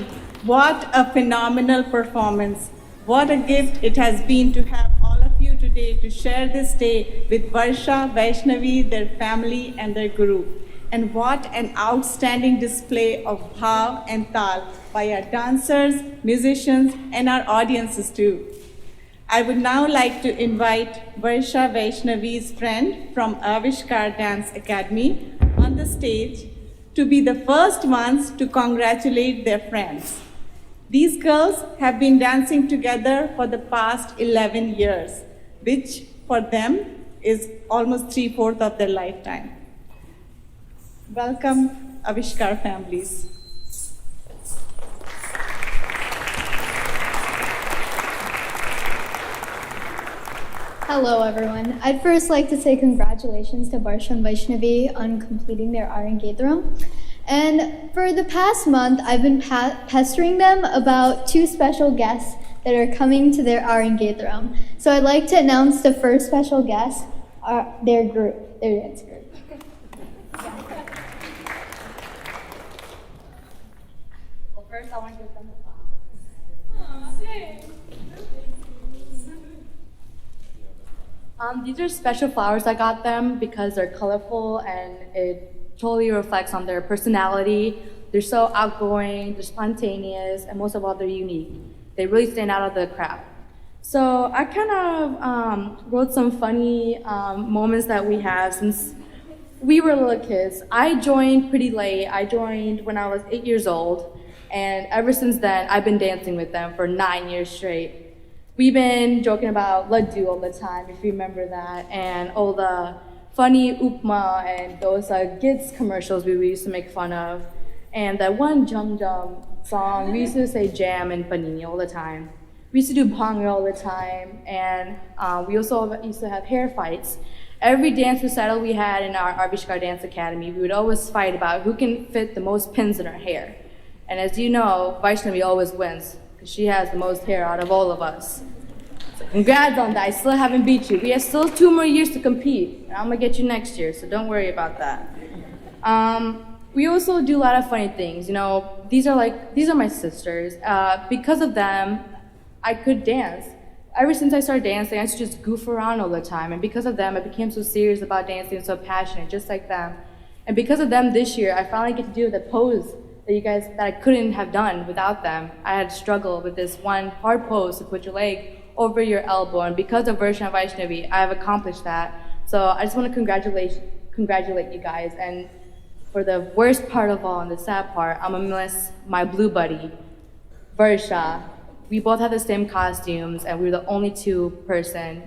What a phenomenal performance. What a gift it has been to have all of you today to share this day with Varsha Vaishnavi, their family and their group. And what an outstanding display of bhav and tal by our dancers, musicians and our audiences too. I would now like to invite Varsha Vaishnavi's friend from Aavishkar Dance Academy on the stage to be the first ones to congratulate their friends. These girls have been dancing together for the past 11 years, which for them is almost 3/4 of their lifetime. Welcome, Aavishkar families. Hello everyone. I'd first like to say congratulations to Varsha and Vaishnavi on completing their Arangetram. And for the past month, I've been pestering them about 2 special guests that are coming to their Arangetram. So I'd like to announce the first special guest, their group, their dance group. Well, first I want to give them a these are special flowers I got them because they're colorful and it totally reflects on their personality. They're so outgoing, they're spontaneous, and most of all, they're unique. They really stand out of the crowd. So I kind of wrote some funny moments that we have since we were little kids. I joined pretty late. I joined when I was 8 years old, and ever since then, I've been dancing with them for 9 years straight. We've been joking about laddu all the time, if you remember that, and all the funny upma and those Gits commercials we used to make fun of. And that one Jum Jum song, we used to say jam and panini all the time. We used to do bhangra all the time, and we also used to have hair fights. Every dance recital we had in our Aavishkar Dance Academy, we would always fight about who can fit the most pins in her hair. And as you know, Vaishnavi always wins, because she has the most hair out of all of us. So congrats on that. I still haven't beat you. We have still 2 more years to compete. And I'm gonna get you next year, so don't worry about that. We also do a lot of funny things. You know, these are my sisters. Because of them, I could dance. ever since I started dancing, I used to just goof around all the time. And because of them, I became so serious about dancing, so passionate, just like them. And because of them this year, I finally get to do the pose that I couldn't have done without them. I had struggled with this one hard pose to put your leg over your elbow. And because of Varsha Vaishnavi, I have accomplished that. So I just want to congratulate you guys. And for the worst part of all, and the sad part, I'm gonna miss my blue buddy, Varsha. We both had the same costumes, and we were the only two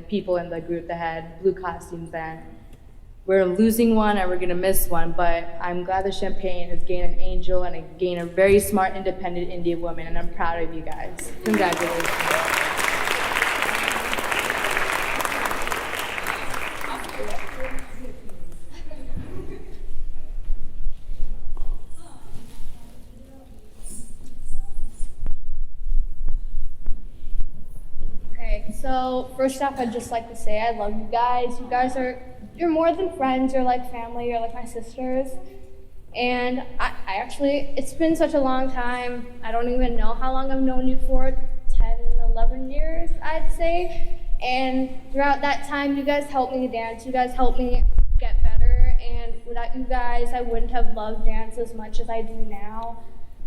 people in the group that had blue costumes then. We're losing one and we're gonna miss one, but I'm glad the Champagne has gained an angel and it gained a very smart, independent Indian woman, and I'm proud of you guys. Congratulations. Okay, so first off, I'd just like to say I love you guys. You're more than friends, you're like family, you're like my sisters. And I actually, it's been such a long time, I don't even know how long I've known you for, 10, 11 years, I'd say. And throughout that time, you guys helped me dance, you guys helped me get better, and without you guys, I wouldn't have loved dance as much as I do now.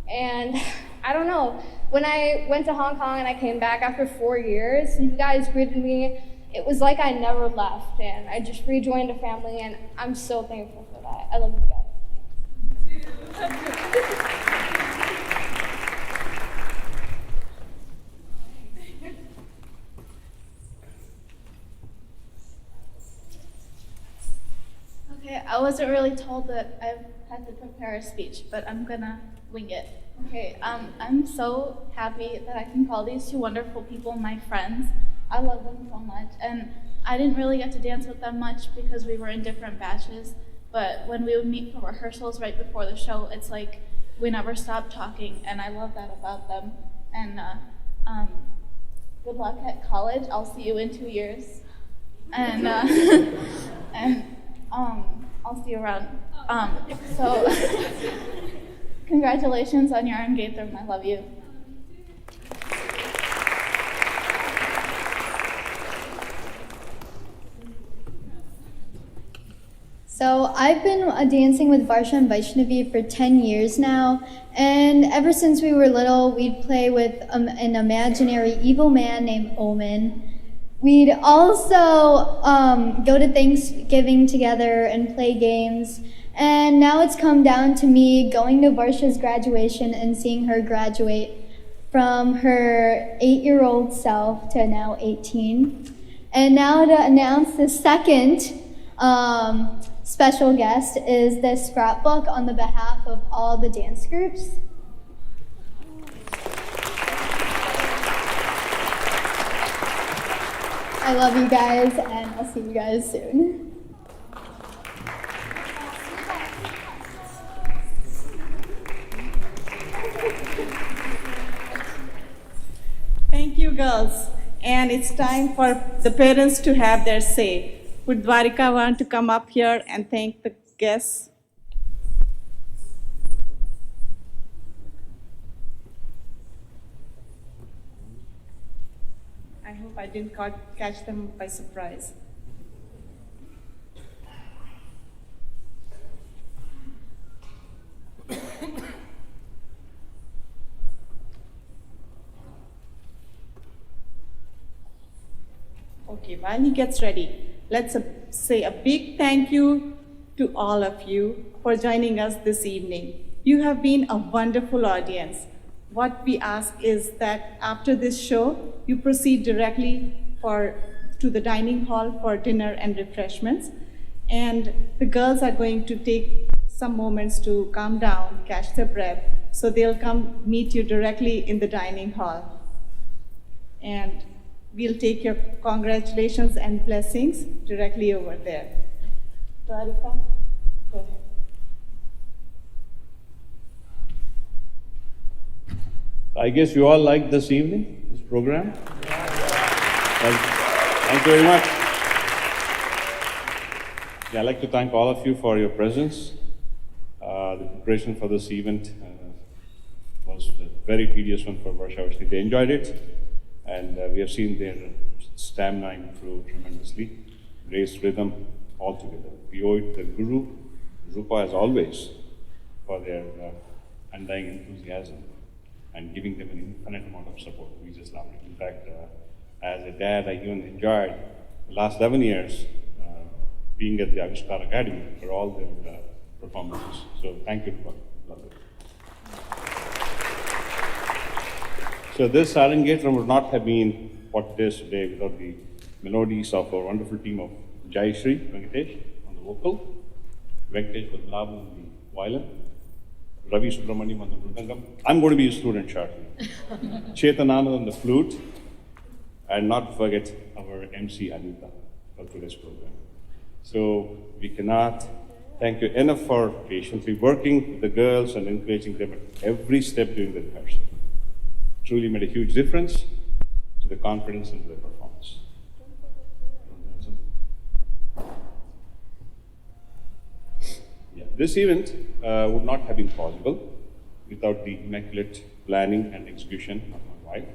And I don't know, when I went to Hong Kong and I came back after 4 years, you guys greeted me. It was like I never left, and I just rejoined a family, and I'm so thankful for that. I love you guys. Okay, I wasn't really told that I had to prepare a speech, but I'm gonna wing it. Okay, I'm so happy that I can call these two wonderful people my friends. I love them so much, and I didn't really get to dance with them much because we were in different batches, but when we would meet for rehearsals right before the show, it's like we never stopped talking, and I love that about them. And good luck at college. I'll see you in 2 years, and I'll see you around. So congratulations on your Arangetram. I love you. So I've been dancing with Varsha and Vaishnavi for 10 years now, and ever since we were little, we'd play with an imaginary evil man named Omen. We'd also go to Thanksgiving together and play games, and now it's come down to me going to Varsha's graduation and seeing her graduate from her 8-year-old self to now 18. And now to announce the second special guest is this scrapbook on the behalf of all the dance groups. I love you guys, and I'll see you guys soon. Thank you, girls. And it's time for the parents to have their say. Would Dwarika want to come up here and thank the guests? I hope I didn't catch them by surprise. Okay, while he gets ready, let's say a big thank you to all of you for joining us this evening. You have been a wonderful audience. What we ask is that after this show, you proceed directly to the dining hall for dinner and refreshments. And the girls are going to take some moments to calm down, catch their breath, so they'll come meet you directly in the dining hall. And we'll take your congratulations and blessings directly over there. Dwarika, go ahead. I guess you all liked this evening, this program? Thank you very much. Yeah, I'd like to thank all of you for your presence. The preparation for this event was a very tedious one for Varsha Vaishnavi. They enjoyed it, and we have seen their stamina improved tremendously, raised rhythm altogether. We owe it to the Guru, Rupa as always, for their undying enthusiasm and giving them an infinite amount of support. We just love it. In fact, as a dad, I even enjoyed the last 11 years being at the Aavishkar Academy for all their performances. So thank you, Rupa. Love it. So this Arangetram would not have been what it is today without the melodies of our wonderful team of Jayashree, Venkatesh on the vocal, Venkatesh Padmanabhan on the violin, Ravi Subramanyan on the Mridangam. I'm going to be a student shortly. Chethan on the flute, and not to forget our MC Anita for today's program. So we cannot thank you enough for patiently working with the girls and encouraging them at every step during the rehearsal. Truly made a huge difference to the confidence in their performance. Yeah, this event would not have been possible without the immaculate planning and execution of my wife.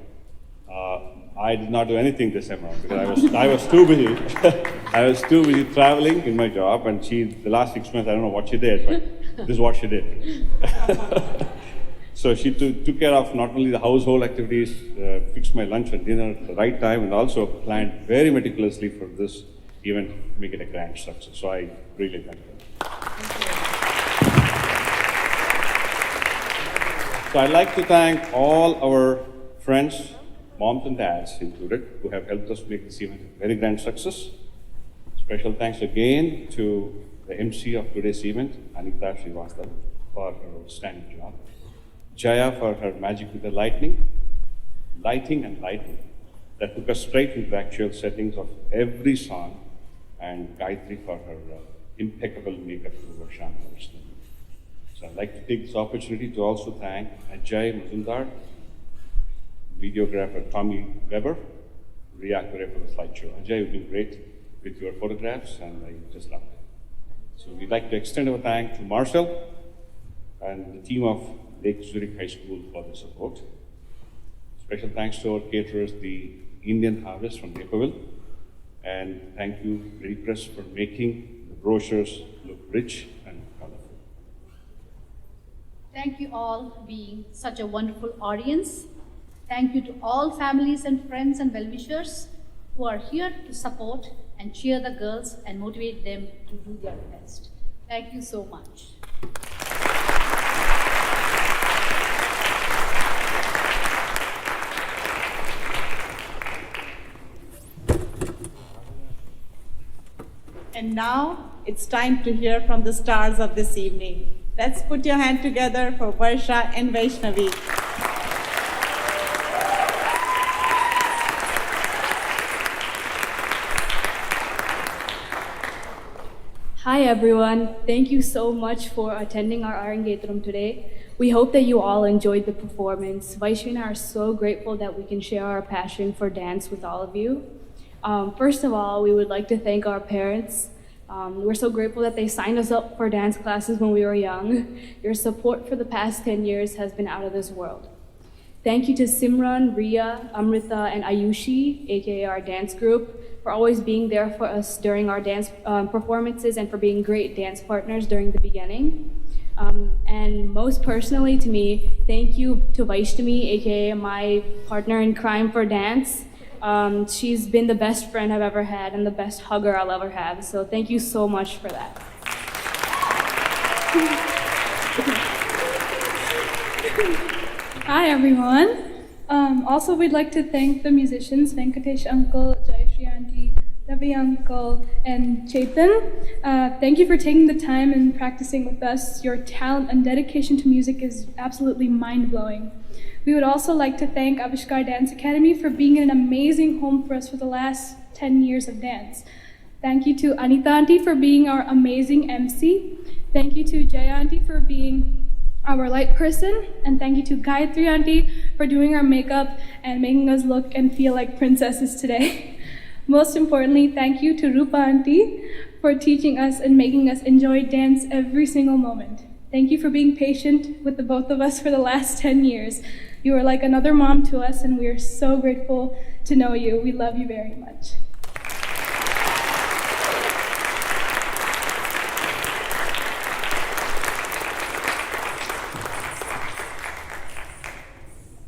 I did not do anything this time around because I was too busy. I was too busy traveling in my job, and the last 6 months, I don't know what she did, but this is what she did. So she took care of not only the household activities, fixed my lunch and dinner at the right time, and also planned very meticulously for this event to make it a grand success. So I really thank her. So I'd like to thank all our friends, moms and dads included, who have helped us make this event a very grand success. Special thanks again to the MC of today's event, Anita Srivastva, for her outstanding job. Jaya for her magic with the lighting that took us straight into the actual settings of every song, and Gayatri for her impeccable makeup over Shankar. So I'd like to take this opportunity to also thank Ajay Mazumdar, videographer Tommy Weber, reactor for the slideshow. Ajay, you've been great with your photographs, and I just love it. So we'd like to extend our thanks to Marshall and the team of Lake Zurich High School for the support. Special thanks to our caterers, the Indian Harvest from Naperville, and thank you, Ready Press, for making the brochures look rich and colorful. Thank you all for being such a wonderful audience. Thank you to all families and friends and well-wishers who are here to support and cheer the girls and motivate them to do their best. Thank you so much. And now it's time to hear from the stars of this evening. Let's put your hand together for Varsha and Vaishnavi. Hi everyone, thank you so much for attending our Arangetram today. We hope that you all enjoyed the performance. Vaishnavi and I are so grateful that we can share our passion for dance with all of you. First of all, we would like to thank our parents. We're so grateful that they signed us up for dance classes when we were young. Your support for the past 10 years has been out of this world. Thank you to Simran, Riya, Amrita, and Ayushi, aka our dance group, for always being there for us during our dance performances and for being great dance partners during the beginning. And most personally to me, thank you to Vaishnavi, aka my partner in crime for dance. She's been the best friend I've ever had and the best hugger I'll ever have. So thank you so much for that. Hi everyone. Also we'd like to thank the musicians, Venkatesh uncle, Jayashree auntie, Ravi uncle, and Chethan. Thank you for taking the time and practicing with us. Your talent and dedication to music is absolutely mind-blowing. We would also like to thank Aavishkar Dance Academy for being an amazing home for us for the last 10 years of dance. Thank you to Anita auntie for being our amazing MC. Thank you to Jaya auntie for being our light person. And thank you to Gayatri auntie for doing our makeup and making us look and feel like princesses today. Most importantly, thank you to Rupa auntie for teaching us and making us enjoy dance every single moment. Thank you for being patient with the both of us for the last 10 years. You are like another mom to us, and we are so grateful to know you. We love you very much.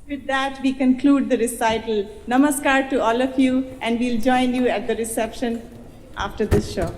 With that, we conclude the recital. Namaskar to all of you, and we'll join you at the reception after this show.